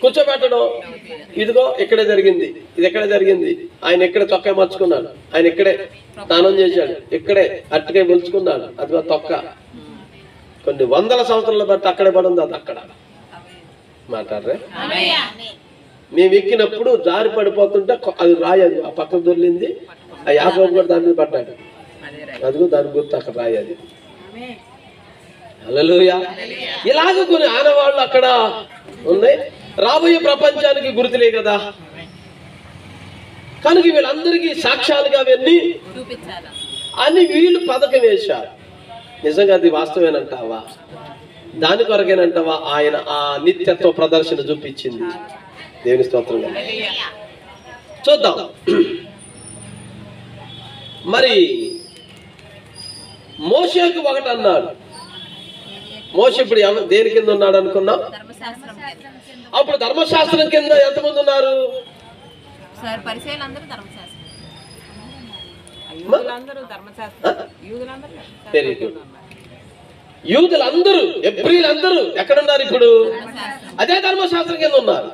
S1: కూర్చోబెట్టడం. ఇదిగో ఇక్కడే జరిగింది, ఇది ఎక్కడే జరిగింది, ఆయన ఇక్కడే చొక్కా మార్చుకున్నాడు, ఆయన ఇక్కడే స్నానం చేశాడు, ఇక్కడే అట్టుకాయ పులుచుకున్నాడు, అదిగో తొక్క. కొన్ని వందల సంవత్సరాల బట్టి అక్కడే పడింది, అది అక్కడ మాట్లాడరే. మేము ఎక్కినప్పుడు జారి పడిపోతుంటే అది రాయదు, ఆ పక్కన దొరికింది. ఆ యాకోబు కూడా దాని మీద పడ్డాడు, అదిగో దాని గుర్తు అక్కడ రాయది. హల్లెలూయా. ఇలాగ కొన్ని ఆనవాళ్ళు అక్కడ ఉన్నాయి. రాబోయే ప్రపంచానికి గుర్తులే కదా. కనుక వీళ్ళందరికీ సాక్ష్యాలుగా అవన్నీ అని వీళ్ళు పథకం వేశారు. నిజంగా అది వాస్తవేనంటావా? దాని కొరకేనంటావా ఆయన ఆ నిత్యత్వ ప్రదర్శన చూపించింది? దేవుని స్తోత్రంగా. చూద్దాం. మరి మోషేకు ఒకటి అన్నాడు. మోషే ఇప్పుడు దేని కింద ఉన్నాడు అనుకున్నాం? అప్పుడు ధర్మశాస్త్రం కింద ఎంతమంది ఉన్నారు? యూదులందరూ, ఎబ్రీలందరూ ఎక్కడున్నారు ఇప్పుడు? అదే ధర్మశాస్త్రం కింద ఉన్నారు.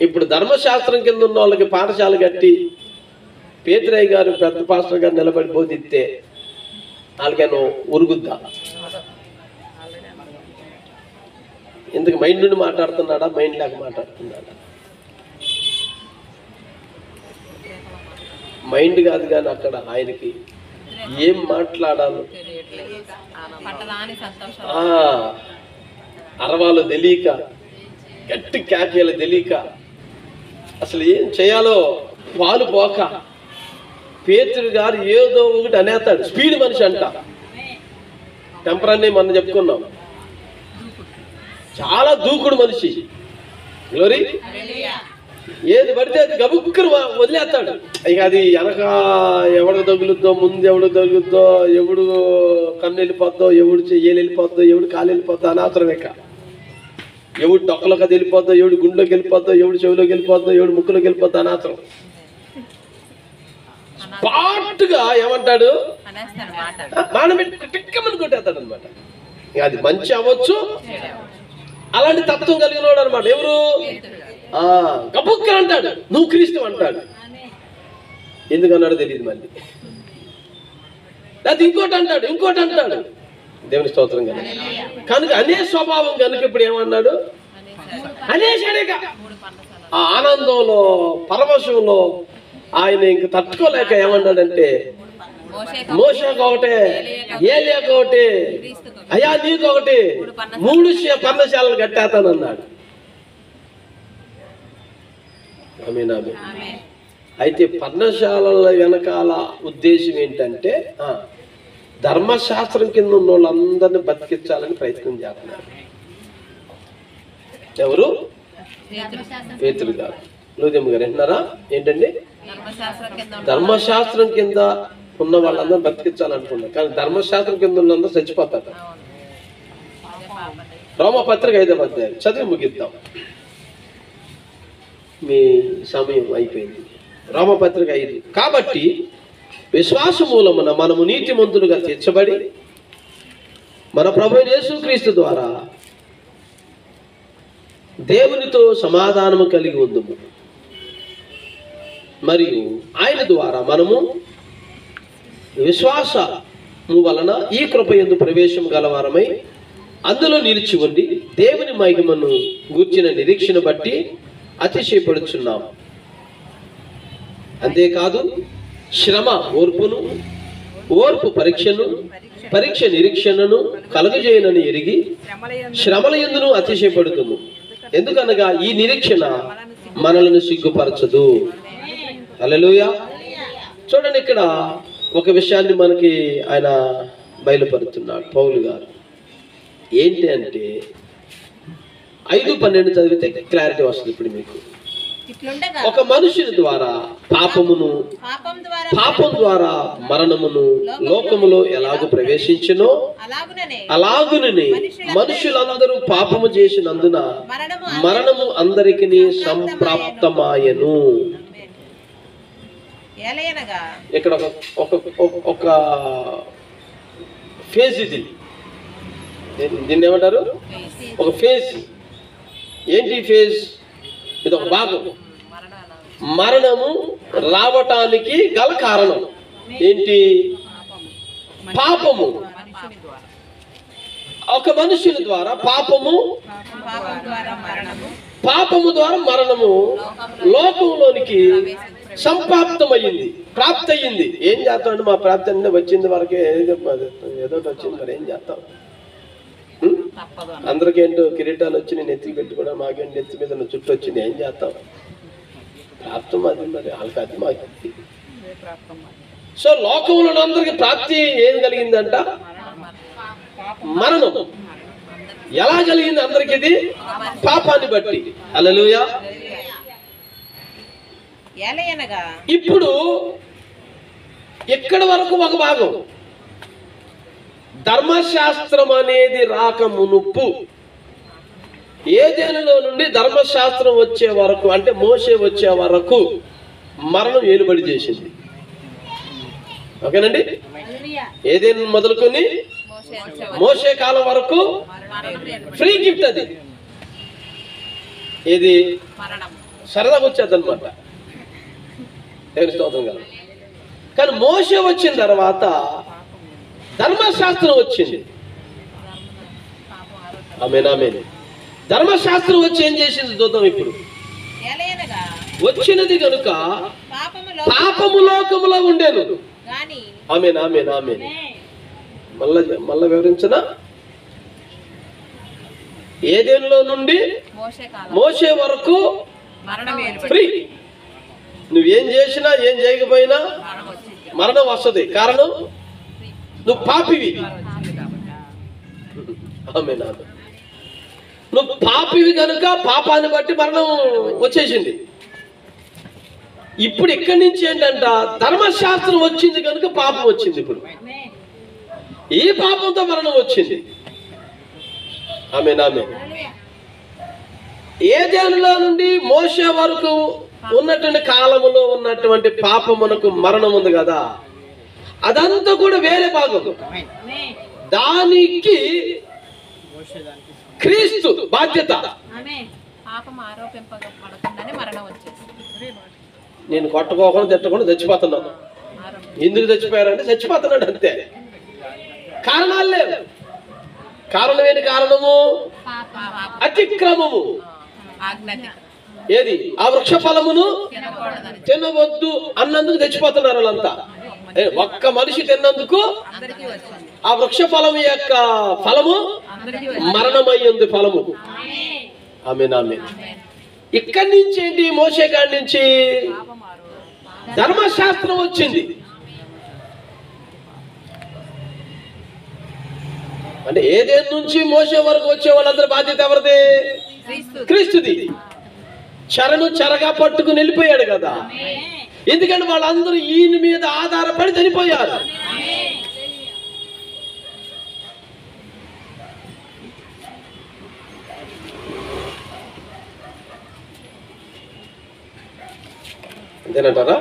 S1: ఇప్పుడు ధర్మశాస్త్రం కింద ఉన్న వాళ్ళకి పాఠశాల కట్టి పేతురయ్య గారు పెద్ద పాస్టర్ గారు నిలబడి బోధిస్తే వాళ్ళకేనో ఉరుగుద్దా? ఇంతకు మైండ్ నుండి మాట్లాడుతున్నాడా, మైండ్ లేక మాట్లాడుతున్నాడా? మైండ్ కాదు కానీ అక్కడ ఆయనకి ఏం మాట్లాడాలో అరవాలు తెలియక, గట్టి కేకలు తెలియక, అసలు ఏం చేయాలో పాలు పోక పేతురు గారు ఏదో ఒకటి అనేస్తాడు. స్పీడ్ మనిషి అంట, టెంపరాన్ని మనం చెప్పుకున్నాం, చాలా దూకుడు మనిషి. గ్లోరీ. ఏది పడితే అది గబుక్కును వదిలేస్తాడు. ఇక అది వెనక ఎవడు తగులుద్దో, ముందు ఎవడు తగులుద్దో, ఎవడు కన్ను వెళ్ళిపోద్దో, ఎవడు చెయ్యలు వెళ్ళిపోద్దో, ఎవడు కాలు వెళ్ళిపోద్దో అనవసరం. ఇక ఎవడు డొక్కలోకి అది వెళ్ళిపోద్దో, ఎవడు గుండెలోకి వెళ్ళిపోద్దో, ఎవడు చెవిలోకి వెళ్ళిపోద్దో, ఎవడు ముక్కులోకి వెళ్ళిపోద్దో అనవసరం. స్పాట్గా ఏమంటాడు, టిక్కమని కొట్టేస్తాడు అనమాట. అది మంచి అవ్వచ్చు, అలాంటి తత్వం కలిగిన వాడు అనమాట. ఎవరు? గబుక్క అంటాడు, నువ్వు క్రీస్తు అంటాడు. ఎందుకన్నాడు తెలియదు మళ్ళీ. అది ఇంకోటి అంటాడు. దేవుని స్తోత్రం కనుక అనే స్వభావం కనుక ఇప్పుడు ఏమన్నాడు, అనేసాడేక ఆ ఆనందంలో, పరవశంలో ఆయన ఇంక తట్టుకోలేక ఏమన్నాడంటే, మోషేకు ఒకటే, ఏలియాకు ఒకటి, అయ్యా నీకు ఒకటి, 3 పర్ణశాలలు కట్టేస్తానన్నాడు. అయితే పర్ణశాలల వెనకాల ఉద్దేశం ఏంటంటే, ధర్మశాస్త్రం కింద ఉన్న వాళ్ళందరినీ బతికించాలని ప్రయత్నం చేస్తున్నారు. ఎవరు? పేతురు గారు, లూదియమ్మ గారు వింటున్నారా? ఏంటండి? ధర్మశాస్త్రం కింద ఉన్న వాళ్ళందరూ బతికించాలనుకున్నారు, కానీ ధర్మశాస్త్రం కింద ఉన్నందరూ చచ్చిపోతారు. రోమపత్రిక 5వ అధ్యాయం చదివి ముగిద్దాం, మీ సమయం అయిపోయింది. రోమపత్రిక 5. కాబట్టి విశ్వాస మూలమున మనము నీతిమంతులుగా తీర్చబడి మన ప్రభువైన యేసుక్రీస్తు ద్వారా దేవునితో సమాధానము కలిగి ఉందుము. మరియు ఆయన ద్వారా మనము విశ్వాసము వలన ఈ కృప యందు ప్రవేశం గలవారమై అందులో నిలిచి ఉండి దేవుని మహిమను గూర్చిన నిరీక్షణ బట్టి అతిశయపడుచున్నాం. అంతేకాదు శ్రమ ఓర్పును, ఓర్పు పరీక్షను, పరీక్ష నిరీక్షణను కలుగజేయనని ఎరిగి శ్రమల యందును అతిశయపడుతుము. ఎందుకనగా ఈ నిరీక్షణ మనలను సిగ్గుపరచదు. హల్లెలూయా. చూడండి, ఇక్కడ ఒక విషయాన్ని మనకి ఆయన బయలుపరుతున్నాడు పౌలు గారు. ఏంటి అంటే 5:12 చదివితే క్లారిటీ వస్తుంది ఇప్పుడు మీకు. ఒక మనుషుని ద్వారా పాపం ద్వారా మరణమును లోకములో ఎలాగూ ప్రవేశించునో అలాగుననే మనుషులందరూ పాపము చేసినందున మరణము అందరికీ సంప్రాప్తమాయను. ఇక్కడ ఒక ఫేజ్, దీన్ని ఏమంటారు? ఒక ఫేజ్. ఏంటి ఫేజ్? ఇది ఒక భాగం. మరణము రావటానికి గల కారణం ఏంటి? పాపము. ఒక మనుషుని ద్వారా పాపము ద్వారా మరణము లోకంలోనికి సంప్రాప్తమయ్యింది, ప్రాప్తి అయ్యింది. ఏం చేస్తాం అంటే, మా ప్రాప్తి అంటే వచ్చింది వరకే, ఏదో వచ్చింది, మరి ఏం చేస్తాం? అందరికేంటో కిరీటాలు వచ్చి నేను ఎత్తికి పెట్టుకోవడం, మాకేంటి నెత్తి మీద చుట్టూ వచ్చింది, ఏం చేస్తాం? ప్రాప్తం అది, మరి వాళ్ళకి అది మాకు. సో లోకంలో అందరికి ప్రాప్తి ఏం కలిగిందంట? మరణం. ఎలా కలిగింది అందరికి? ఇది పాపాన్ని బట్టి. హల్లెలూయా. ఇప్పుడు ఇక్కడ వరకు ఒక భాగం. ధర్మశాస్త్రం అనేది రాక మునుపు, ఏదెనులో నుండి ధర్మశాస్త్రం వచ్చే వరకు, అంటే మోషే వచ్చే వరకు మరణం ఏలుబడి చేసింది. ఓకేనండి? ఏదైనా మొదలుకొని మోషే కాలం వరకు ఫ్రీ గిఫ్ట్. అది ఏది సరదాగా వచ్చేది అనమాట. స్తోత్రం కదా. కానీ మోషే వచ్చిన తర్వాత ధర్మశాస్త్రం వచ్చింది. ఆమేన్. ధర్మశాస్త్రం వచ్చి ఏం చేసింది చూద్దాం ఇప్పుడు.
S2: ఎలయనగా
S1: వచ్చినది కనుక
S2: పాపములో
S1: పాపము లోకములో ఉండేను.
S2: గాని
S1: ఆమేన్ ఆమేన్ ఆమేన్. మళ్ళా వివరించనా? ఏదెన్లో నుండి
S2: మోషే కాలం
S1: మోసే వరకు
S2: మరణం
S1: ఫ్రీ. నువ్వేం చేసినా ఏం చేయకపోయినా మరణం వస్తుంది. కారణం నువ్వు పాపివి. ఆమేన్ ఆమేన్. నువ్వు పాపివి కనుక పాపాన్ని బట్టి మరణం వచ్చేసింది. ఇప్పుడు ఇక్కడి నుంచి ఏంటంట, ధర్మశాస్త్రం వచ్చింది కనుక పాపం వచ్చింది. ఇప్పుడు ఈ పాపంతో మరణం వచ్చింది. ఆమేన్ ఆమేన్. ఏదెనులో నుండి మోసే వరకు ఉన్నటువంటి కాలములో ఉన్నటువంటి పాపమునకు మరణం ఉంది కదా, అదంతా కూడా వేరే భాగం. దానికి క్రీస్తు బాధ్యత.
S2: పాపం ఆరోపింపబడకుండానే మరణం వచ్చేసింది.
S1: నేను కొట్టుకోకుండా తిట్టకుండా చచ్చిపోతున్నాను. ఎందుకు చచ్చిపోయారంటే చచ్చిపోతున్నాడు అంతే. కారణాలు లేవు. కారణం ఏంటి? కారణము అతిక్రమము. ఏది? ఆ వృక్ష ఫలమును తినవద్దు అన్నందుకు చచ్చిపోతున్నారు వాళ్ళంతా. ఒక్క మనిషి తిన్నందుకు ఆ వృక్ష ఫలము యొక్క ఫలము మరణమయ్యింది. ఫలము. ఆమేన్ ఆమేన్. ఇక్కడి నుంచి ఏంటి? మోసే కాడి నుంచి ధర్మశాస్త్రం వచ్చింది. అంటే ఏదేని నుంచి మోసే వరకు వచ్చే వాళ్ళందరి బాధ్యత ఎవరిది? క్రీస్తుది. చెరను చెరగా పట్టుకుని వెళ్ళిపోయాడు కదా. ఎందుకంటే వాళ్ళందరూ ఈయన మీద ఆధారపడి చనిపోయారు. అంతేనంటారా?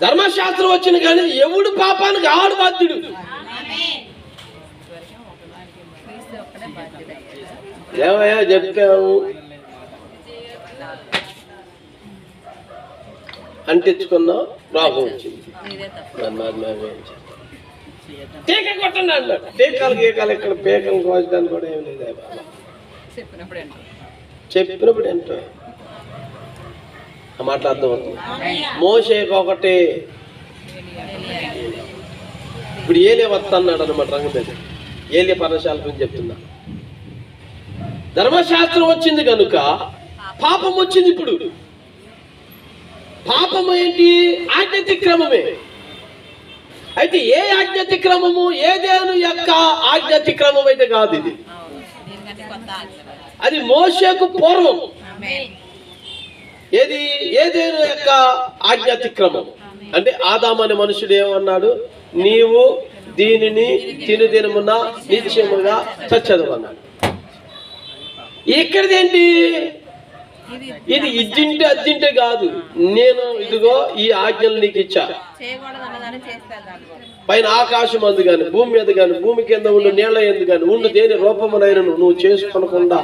S1: ధర్మశాస్త్రం వచ్చిన కానీ ఎవడు పాపానికి ఆడు బాధ్యుడు. ఏమయ్యా చెప్పాము అంటించుకున్నాం, రోగం వచ్చింది. టీక కొట్టండి అన్నాడు. టీకాలు గీకాలు ఇక్కడ పీకలు కోసడానికి కూడా ఏం లేదు. చెప్పినప్పుడు ఏంటో మాట్లాడదాం అవుతుంది. మోసేకి ఒకటి ఇప్పుడు ఏలే వస్తున్నాడు అనమాట. రంగం మీద ఏలే పర్ణశాల గురించి చెప్తున్నా. ధర్మశాస్త్రం వచ్చింది కనుక పాపం వచ్చింది. ఇప్పుడు పాపం ఏంటి? ఆజ్ఞాతిక్రమమే. అయితే ఏ ఆజ్ఞాతిక్రమము? ఏదేను యొక్క ఆజ్ఞాతిక్రమం అయితే కాదు ఇది. అది మోషేకు పూర్వం. ఏది? ఏదేను యొక్క ఆజ్ఞాతిక్రమం. అంటే ఆదాము అనే మనుషుడు ఏమన్నాడు? నీవు దీనిని తిను దినమున నిత్యముగా చచ్చదు అన్నాడు. ఇక్కడిది ఏంటి? ఇది ఇద్దింటే అద్దింటే కాదు. నేను ఇదిగో ఈ ఆజ్ఞలు నీకు ఇచ్చా. పైన ఆకాశం అందు గాని, భూమి మీద గాని, భూమి కింద ఉండు నీళ్ళ ఎందు గాని ఉండు దేని రూపమునైన నువ్వు చేసుకొనకుండా,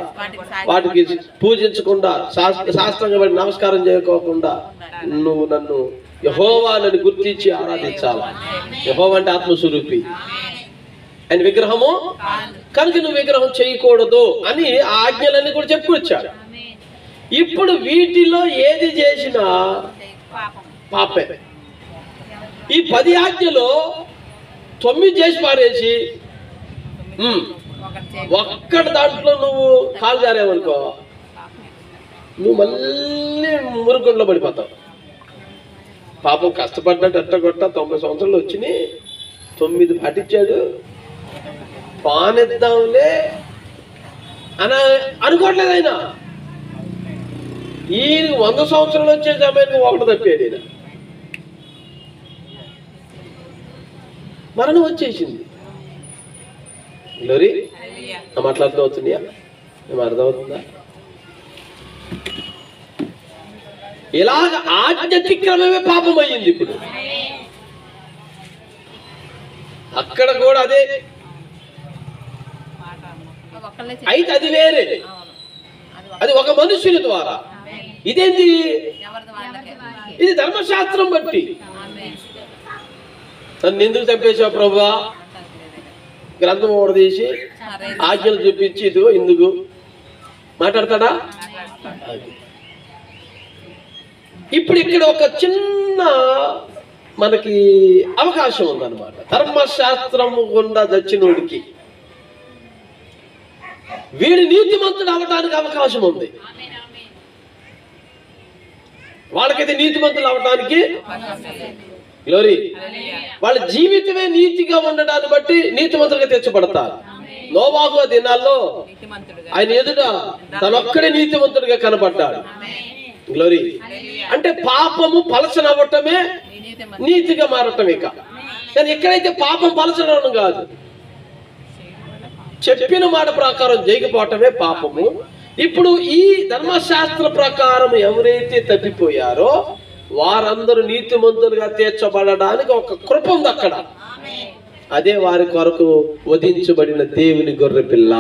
S1: వాటికి పూజించకుండా, శాస్త్రంగా బట్టి నమస్కారం చేయకోకుండా నువ్వు నన్ను యెహోవాని గుర్తించి ఆరాధించాలి. యెహోవా అంటే ఆత్మస్వరూపి. ఆయన విగ్రహము కనుక నువ్వు విగ్రహం చేయకూడదు అని ఆ ఆజ్ఞలన్నీ కూడా చెప్పుకొచ్చాడు. ఇప్పుడు వీటిలో ఏది చేసినా పాపే. ఈ 10 ఆజ్ఞలో 9 చేసి పారేసి ఒక్కటి దాంట్లో నువ్వు కాలు జారేవనుకో, నువ్వు మళ్ళీ మురుగుండలో పడిపోతావు. పాపం కష్టపడ్డాడు ఎట్టగొట్ట 90 సంవత్సరాలు వచ్చినాయి, 9 పాటించాడు, పానిద్దాంలే అని అనుకోవట్లేదు ఆయన. ఈ 100 సంవత్సరాలు వచ్చే సమయానికి ఒకటి తప్పాడు ఈయన. మరణం వచ్చేసింది. గ్లోరీ మాట్లాడుతూ అవుతున్నాయా? మేము అర్థమవుతుందా? ఇలాగ ఆజ్ఞాతిక్రమమే పాపం అయ్యింది. ఇప్పుడు అక్కడ కూడా అదే. అయితే అది వేరే, అది ఒక మనుషుల ద్వారా. ఇదేంటి? ఇది ధర్మశాస్త్రం బట్టి. నన్ను ఎందుకు చంపేశావు ప్రభువా? గ్రంథం ఓడదీసి ఆజ్ఞలు చూపించి ఇదిగో ఇందుకు మాట్లాడతాడా? ఇప్పుడు ఇక్కడ ఒక చిన్న మనకి అవకాశం ఉందన్నమాట. ధర్మశాస్త్రము గుండా దచ్చినోడికి వీడి నీతిమంతుడు అవటానికి అవకాశం ఉంది. వాళ్ళకైతే నీతిమంతులు అవటానికి గ్లోరీ. వాళ్ళ జీవితమే నీతిగా ఉండడాన్ని బట్టి నీతిమంతులుగా తెచ్చబడతారు. నోవాహు ఆ దినాల్లో ఆయన ఎదుట తనొక్కడే నీతిమంతుడిగా కనబడ్డాడు. గ్లోరీ. అంటే పాపము పలచనవ్వటమే నీతిగా మారటమే. కానీ ఎక్కడైతే పాపం పలచనవడం కాదు, చెప్పిన మాట ప్రకారం చేయకపోవటమే పాపము. ఇప్పుడు ఈ ధర్మశాస్త్ర ప్రకారం ఎవరైతే తప్పిపోయారో వారందరూ నీతిమంతులుగా తీర్చబడడానికి ఒక కృప ఉంది అక్కడ. అదే వారి కొరకు వధించబడిన దేవుని గొర్రె పిల్ల.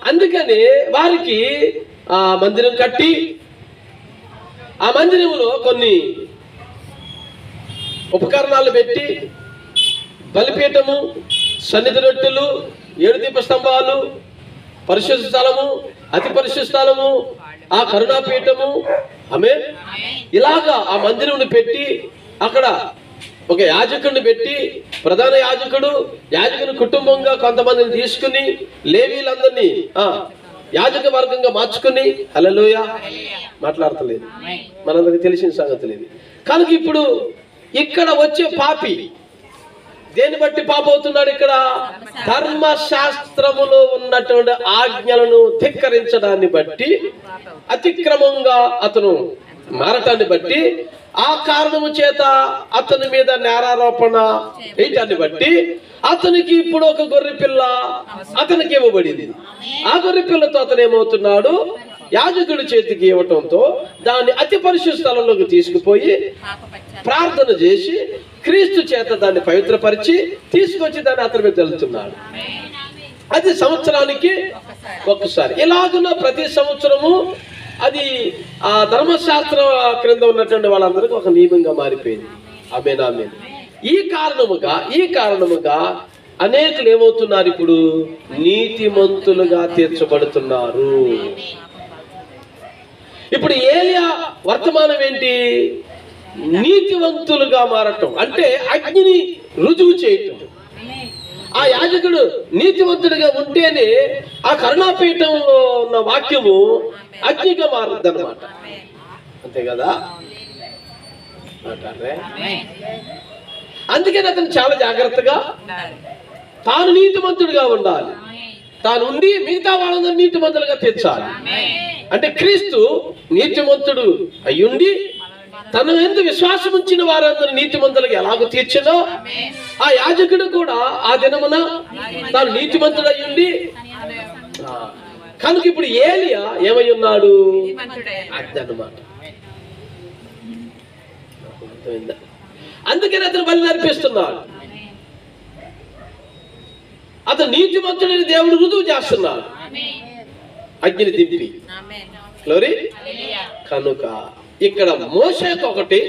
S1: అందుకని వారికి ఆ మందిరం కట్టి ఆ మందిరంలో కొన్ని ఉపకరణాలు పెట్టి బలిపీఠము, సన్నిధి రొట్టెలు, 7 దీపస్తంభాలు, పరిశుద్ధ స్థలము, అతి పరిశుద్ధ స్థలము, ఆ కరుణాపీఠము, ఆమేన్, ఇలాగా ఆ మందిరంని పెట్టి అక్కడ ఒక యాజకుడిని పెట్టి ప్రధాన యాజకుని కుటుంబంగా కొంతమందిని తీసుకుని లేవీలందరినీ యాజక వర్గంగా మార్చుకుని, హల్లెలూయా, మాట్లాడతలేదు, మనందరికి తెలిసిన సంగతి లేదు. కనుక ఇప్పుడు ఇక్కడ వచ్చే పాపి దేన్ని బట్టి పాప అవుతున్నాడు? ఇక్కడ ధర్మశాస్త్రములో ఉన్నటువంటి ఆజ్ఞలను ధిక్కరించడాన్ని బట్టి, అతిక్రమంగా అతను మారటాన్ని బట్టి, ఆ కారణము చేత అతని మీద నేరారోపణ వేయటాన్ని బట్టి అతనికి ఇప్పుడు ఒక గొర్రె పిల్ల అతనికి ఇవ్వబడింది. ఆ గొర్రె పిల్లతో అతను ఏమవుతున్నాడు? యాజకుడి చేతికి ఇవ్వటంతో దాన్ని అతి పరిశుద్ధ స్థలంలోకి తీసుకుపోయి ప్రార్థన చేసి క్రీస్తు చేత దాన్ని పవిత్రపరిచి తీసుకొచ్చి దాన్ని అతని మీద వెళ్తున్నాడు. అది సంవత్సరానికి ఒక్కసారి. ఇలాగున్న ప్రతి సంవత్సరము అది ఆ ధర్మశాస్త్ర క్రింద ఉన్నటువంటి వాళ్ళందరికీ ఒక నియమంగా మారిపోయింది. ఆమేన్, ఆమేన్. ఈ కారణముగా అనేకులు ఏమవుతున్నారు? ఇప్పుడు నీతిమంతులుగా తీర్చబడుతున్నారు. ఇప్పుడు ఏలియా వర్తమానం ఏంటి? నీతివంతులుగా మారటం, అంటే అగ్నిని రుజువు చేయటం. ఆ యాజకుడు నీతివంతుడిగా ఉంటేనే ఆ కరుణాపీఠంలో ఉన్న వాక్యము అగ్నిగా మారుద్ది అన్నమాట. అంతే కదా? అందుకని అతను చాలా జాగ్రత్తగా తాను నీతిమంతుడిగా ఉండాలి. తాను ఉండి మిగతా వాళ్ళందరూ నీతిమంతులుగా తీర్చాలి. అంటే క్రీస్తు నీతిమంతుడు అయ్యుండి తను ఎందుకు విశ్వాసం ఉంచిన వారందరూ నీతిమంతులుగా ఎలాగో తీర్చినో, ఆ యాజకుడు కూడా ఆ దినమున తాను నీతిమంతుడు అయ్యుండి, కనుక ఇప్పుడు ఏలియా ఏమై ఉన్నాడు? అదన్నమాట. అందుకని అతను బలి అర్పిస్తున్నాడు. అతను నీతిమంతుడని దేవుడు రుజువు చేస్తున్నాడు అగ్ని దింపి. గ్లోరీ. కనుక ఇక్కడ మోషేకు ఒకటి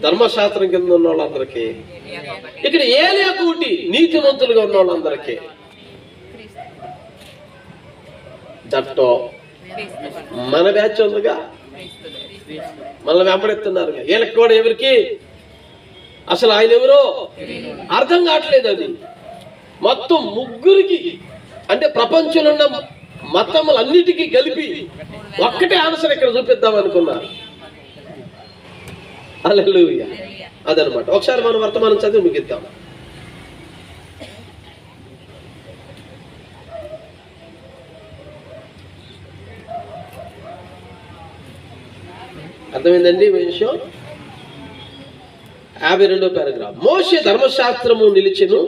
S1: ధర్మశాస్త్రం కింద ఉన్న వాళ్ళందరికీ, ఇక్కడ ఏలియాకు ఒకటి నీతిమంతులుగా ఉన్న వాళ్ళందరికీ. దట్టో మన బ్యాచ్ ఉందిగా, మనల్ని వెంబడిస్తున్నారు. వీళ్ళకి కూడా ఎవరికి అసలు ఆయన ఎవరో అర్థం కావట్లేదు. అది మొత్తం ముగ్గురికి, అంటే ప్రపంచంలో ఉన్న మతములన్నిటికీ కలిపి ఒక్కటే ఆన్సర్ ఇక్కడ చూపిద్దాం అనుకున్నారు. హల్లెలూయా. అదనమాట. ఒకసారి మనం వర్తమానం చదివి ముగిద్దాం. అర్థమైందండి ఈ విషయం? 52వ పారాగ్రాఫ్. మోషే ధర్మశాస్త్రము నిలిచెను,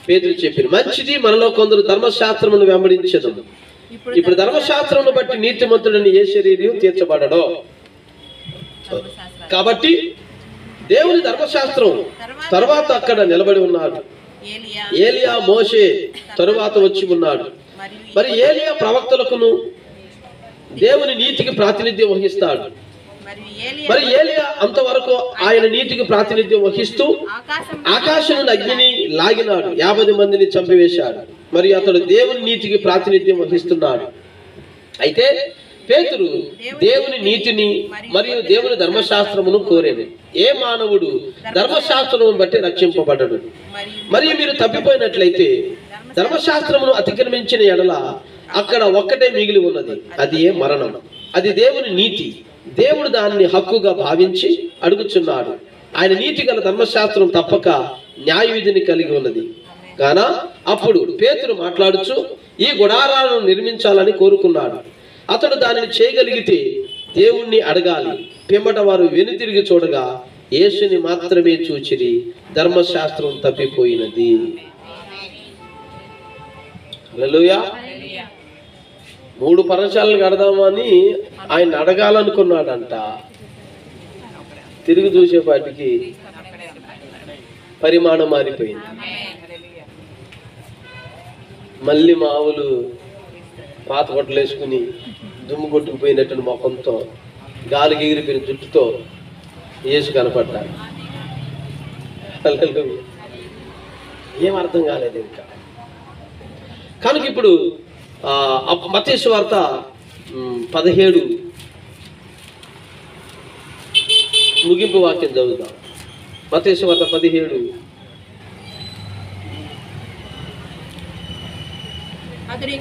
S1: పేతురు చెప్పిన మంచిది, మనలో కొందరు ధర్మశాస్త్రమును వెంబడించదు. ఇప్పుడు ధర్మశాస్త్రమును బట్టి నీతిమంతుడని ఏ శరీరం తీర్చబడడో. కాబట్టి దేవుని ధర్మశాస్త్రం తర్వాత అక్కడ నిలబడి ఉన్నాడు. ఏలియా మోషే తరువాత వచ్చి ఉన్నాడు. మరి ఏలియా ప్రవక్తలకును దేవుని నీతికి ప్రాతినిధ్యం వహిస్తాడు. మరి ఏలియా అంతవరకు ఆయన నీతికి ప్రాతినిధ్యం వహిస్తూ ఆకాశం నుండి అగ్నిని లాగినాడు, 50 మందిని చంపివేశాడు. మరి అతడు దేవుని నీతికి ప్రాతినిధ్యం వహిస్తున్నాడు. అయితే పేతురు దేవుని నీతిని మరియు దేవుని ధర్మశాస్త్రమును కోరేది. ఏ మానవుడు ధర్మశాస్త్రమును బట్టి రక్షింపబడడు. మరియు మీరు తప్పిపోయినట్లయితే ధర్మశాస్త్రమును అతిక్రమించిన ఎడల అక్కడ ఒక్కటే మిగిలి ఉన్నది, అది ఏ మరణం. అది దేవుని నీతి. దేవుడు దాన్ని హక్కుగా భావించి అడుగుచున్నాడు. ఆయన నీతి గల ధర్మశాస్త్రం తప్పక న్యాయ విధిని కలిగి ఉన్నది. కాన అప్పుడు పేతురు మాట్లాడుచు ఈ గుడారాలను నిర్మించాలని కోరుకున్నాడు. అతడు దానిని చేయగలిగితే దేవుణ్ణి అడగాలి. పిమ్మట వారు వెనుతిరిగి చూడగా యేసుని మాత్రమే చూచిరి, ధర్మశాస్త్రం తప్పిపోయినది. హల్లెలూయా. 3 పర్ణశాలలు కడదామని ఆయన అడగాలనుకున్నాడంట. తిరిగి చూసేపాటికి పరిమాణం మారిపోయింది. మళ్ళీ మావులు పాత బట్టలు వేసుకుని దుమ్ము కొట్టుకుపోయినట్టు ముఖంతో గాలికి ఎగిరిపోయిన జుట్టుతో యేసు కనపడ్డాడు. ఏం అర్థం కాలేదు ఇంకా. కనుక ఇప్పుడు మత్తయి సువార్త 17 ముగింపు వాక్యం చదువుతాం. మత్తయి సువార్త 17.
S2: అతడు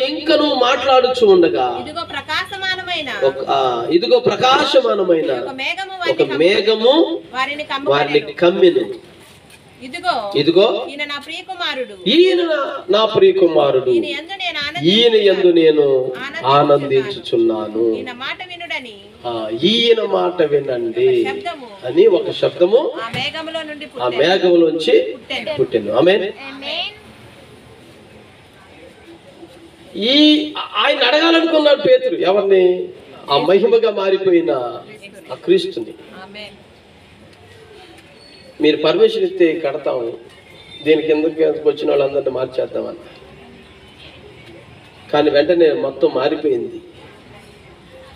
S2: ఇంకను
S1: మాట్లాడుచు ఉండగా ఇదిగో ప్రకాశమానమైన ఒక మేఘము వారిని కమ్మెను. ఇదిగో ఈయన నా ప్రియ కుమారుడు, ఈయన యందు నేను ఆనందించుచున్నాను. ఈయన మాట వినండి అని ఒక శబ్దము ఆ మేఘములోంచి పుట్టెను. ఆమేన్. ఆయన అడగాలనుకున్నాడు పేతురు. ఎవరిని? ఆ మహిమగా మారిపోయిన ఆ క్రీస్తుని. మీరు పర్మిషన్ ఇస్తే కడతాము, దీని కిందకి వచ్చిన వాళ్ళందరినీ మార్చేద్దామని. కానీ వెంటనే మొత్తం మారిపోయింది.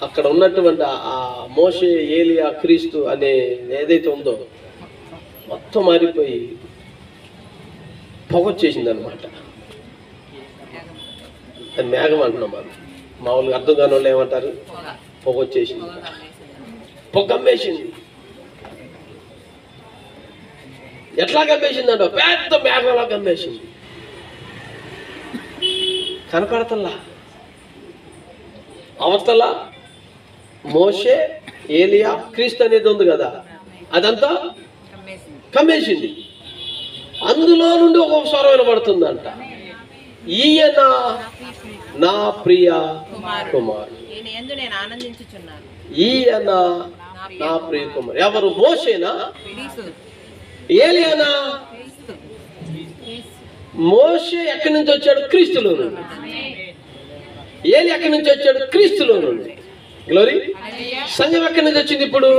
S1: అక్కడ ఉన్నటువంటి ఆ మోషే, ఏలియా, క్రీస్తు అనే ఏదైతే ఉందో మొత్తం మారిపోయి పొగొచ్చేసింది అనమాట. అది మేఘం అంటున్నాం. మనం మామూలుగా అర్థం కాని వాళ్ళు ఏమంటారు? పొగొచ్చేసింది, పొగమ్మేసింది. ఎట్లా కమ్మేసింది అంట? పెద్ద మేఘంలా కమ్మేసింది. కనపడతల్లా. అవతల మోషే, ఏలియా, క్రీస్తు అనేది ఉంది కదా, అదంతా కమ్మేసింది. అందులో నుండి ఒక స్వరం వినబడుతుందంట, ఈయన నా ప్రియ కుమారుడు, ఈయన నా ప్రియ కుమారుడు. ఎవరు? మోషేనా? ఏలియానా? మోషే ఎక్కడి నుంచి వచ్చాడు? క్రీస్తులో నుండి. ఏలి ఎక్కడి నుంచి వచ్చాడు? క్రీస్తులో నుండి. గ్లోరీ. సంఘం ఎక్కడి నుంచి వచ్చింది ఇప్పుడు?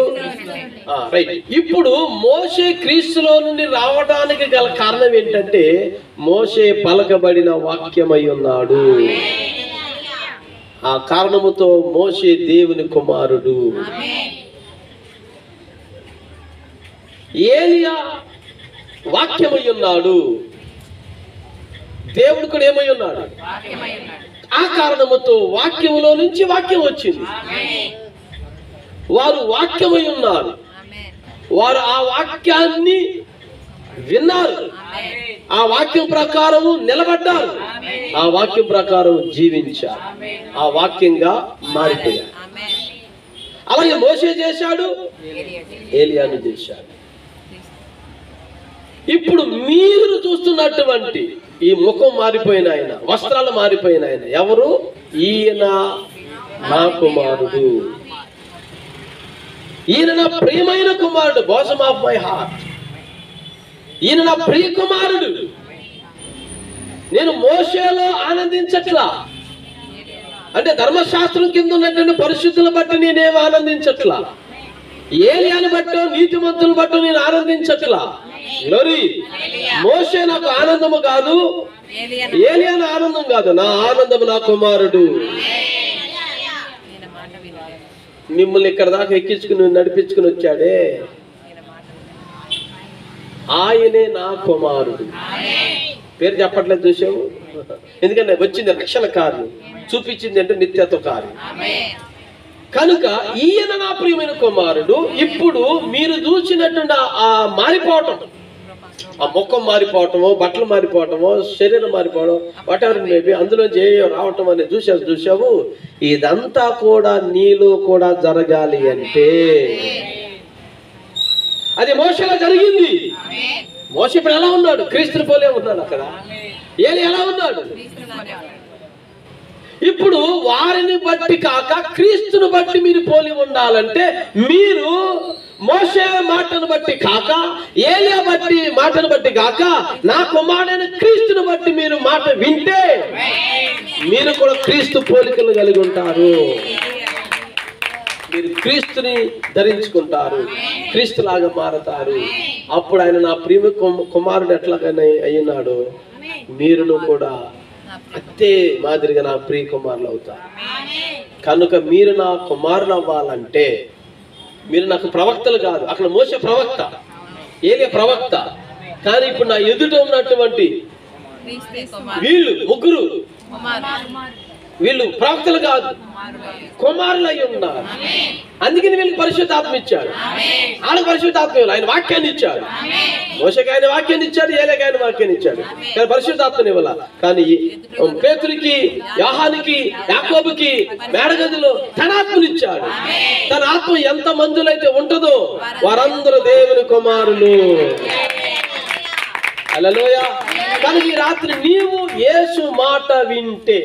S1: రైట్. ఇప్పుడు మోషే క్రీస్తులో నుండి రావడానికి గల కారణం ఏంటంటే మోషే పలకబడిన వాక్యమై ఉన్నాడు. ఆ కారణముతో మోషే దేవుని కుమారుడు. ఏలియా వాక్యమై ఉన్నాడు, దేవుడు కూడా ఏమై ఉన్నాడు? ఆ కారణముతో వాక్యములో నుంచి వాక్యం వచ్చింది. వారు వాక్యమై ఉన్నారు. వారు ఆ వాక్యాన్ని విన్నారు, ఆ వాక్యం ప్రకారము నిలబడ్డారు, ఆ వాక్యం ప్రకారం జీవించారు, ఆ వాక్యంగా మారిపోయారు. అలాగే మోషే చేశాడు, ఏలియాను చేశాడు. ఇప్పుడు మీరు చూస్తున్నటువంటి ఈ ముఖం మారిపోయిన ఆయన, వస్త్రాలు మారిపోయిన ఆయన ఎవరు? ఈయన నా కుమారుడు, ఈయన నా ప్రియమైన కుమారుడు, బాసం ఆఫ్ మై హార్ట్. ఈయన నా ప్రియ కుమారుడు. నేను మోషేలో ఆనందించట్లా, అంటే ధర్మశాస్త్రం కింద ఉన్నటువంటి పరిశుద్ధులను బట్టి నేనేం ఆనందించట్లా, ఏలియాను బట్టో నీతిమంతులను బట్టో నేను ఆనందించట్లా. మోషే నాకు ఆనందము కాదు, ఏలియాను ఆనందం కాదు, నా ఆనందము నా కుమారుడు. మిమ్మల్ని ఇక్కడ దాకా ఎక్కించుకుని నడిపించుకుని వచ్చాడే, ఆయనే నా కుమారుడు. పేరు చెప్పట్లేదు, చూసావు? ఎందుకంటే వచ్చింది రక్షణ కార్యం, చూపించింది అంటే నిత్యత్వ కార్యం. కనుక ఈయన నా ప్రియమైన కుమారుడు. ఇప్పుడు మీరు చూసినటువంటి ఆ మారిపోవటం, ఆ ముఖం మారిపోవటమో, బట్టలు మారిపోవటమో, శరీరం మారిపోవడం, వాట్ ఎవర్ మేబీ, అందులో రావటం అనేది చూసావు. ఇదంతా కూడా నీలో కూడా జరగాలి అంటే అది మోషేలో జరిగింది. మోషే ఇప్పుడు ఎలా ఉన్నాడు? క్రీస్తుని పోలే ఉన్నాడు. అక్కడ ఏలి ఎలా ఉన్నాడు? ఇప్పుడు వారిని బట్టి కాక క్రీస్తుని బట్టి మీరు పోలి ఉండాలంటే మీరు మోషే మాటను బట్టి కాక, ఏలియా బట్టి మాటను బట్టి కాక, నా కుమారుడైన క్రీస్తుని బట్టి మీరు మాట వింటే మీరు కూడా క్రీస్తు పోలికలు కలిగి ఉంటారు. మీరు క్రీస్తుని ధరించుకుంటారు, క్రీస్తులాగా మారతారు. అప్పుడు ఆయన నా ప్రియ కుమారుడు ఎట్లాగైనా అయినాడు, మీరును కూడా అంతే మాదిరిగా నా ప్రియ కుమారులు అవుతారు. కనుక మీరు నా కుమారులు అవ్వాలంటే మీరు నాకు ప్రవక్తలు కాదు. అక్కడ మోషే ప్రవక్త, ఏలియా ప్రవక్త. కానీ ఇప్పుడు నా ఎదుట ఉన్నటువంటి వీళ్ళు ముగ్గురు, వీళ్ళు ప్రవక్తలు కాదు, కుమారులు అయి ఉన్నారు. అందుకని వీళ్ళకి పరిశుద్ధాత్మ ఇచ్చాడు. వాళ్ళకి పరిశుద్ధాత్మ, ఆయన వాక్యాన్ని ఇచ్చాడు. మోషేకి ఆయన వాక్యాన్ని ఇచ్చాడు, ఏలియాకి ఆయన వాక్యాన్ని ఇచ్చాడు. కానీ పరిశుద్ధాత్మని ఇవ్వాల. కానీ పేతురుకి, యోహానుకి, యాకోబుకి మేడగదిలో తన ఆత్మని ఇచ్చాడు. తన ఆత్మ ఎంత మందులో అయితే ఉంటుందో వారందరూ దేవుని కుమారులు. హల్లెలూయా. కనుక ఈ రాత్రి నీవు యేసు మాట వింటే,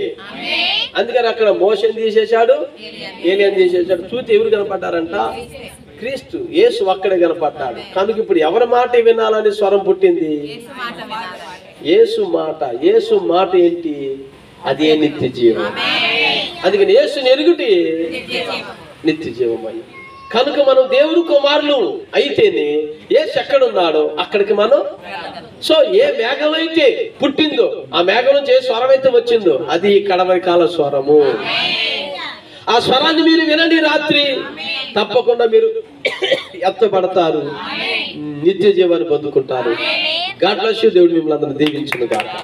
S1: అందుకని అక్కడ మోషేని తీసేశాడు, ఏలియాని తీసేశాడు. చూస్తే ఎవరు కనపడ్డారంట? క్రీస్తు, యేసు అక్కడే కనపడ్డాడు. కనుక ఇప్పుడు ఎవరి మాట వినాలని స్వరం పుట్టింది? యేసు మాట. యేసు మాట ఏంటి? అదే నిత్య జీవం. అందుకని యేసుని ఎరుగుటి నిత్య జీవమై. కనుక మనం దేవుని కుమారులు అయితేనే యేసు ఎక్కడున్నాడో అక్కడికి మనం. సో ఏ మేఘం అయితే పుట్టిందో, ఆ మేఘం నుంచి ఏ స్వరం అయితే వచ్చిందో అది కడవరి కాల స్వరము. ఆ స్వరాన్ని మీరు వినండి రాత్రి, తప్పకుండా మీరు ఎత్తబడతారు, నిత్య జీవాన్ని పొందుకుంటారు. God bless you. దేవుడు మిమ్మల్ని అందరిని దీవించును గాక.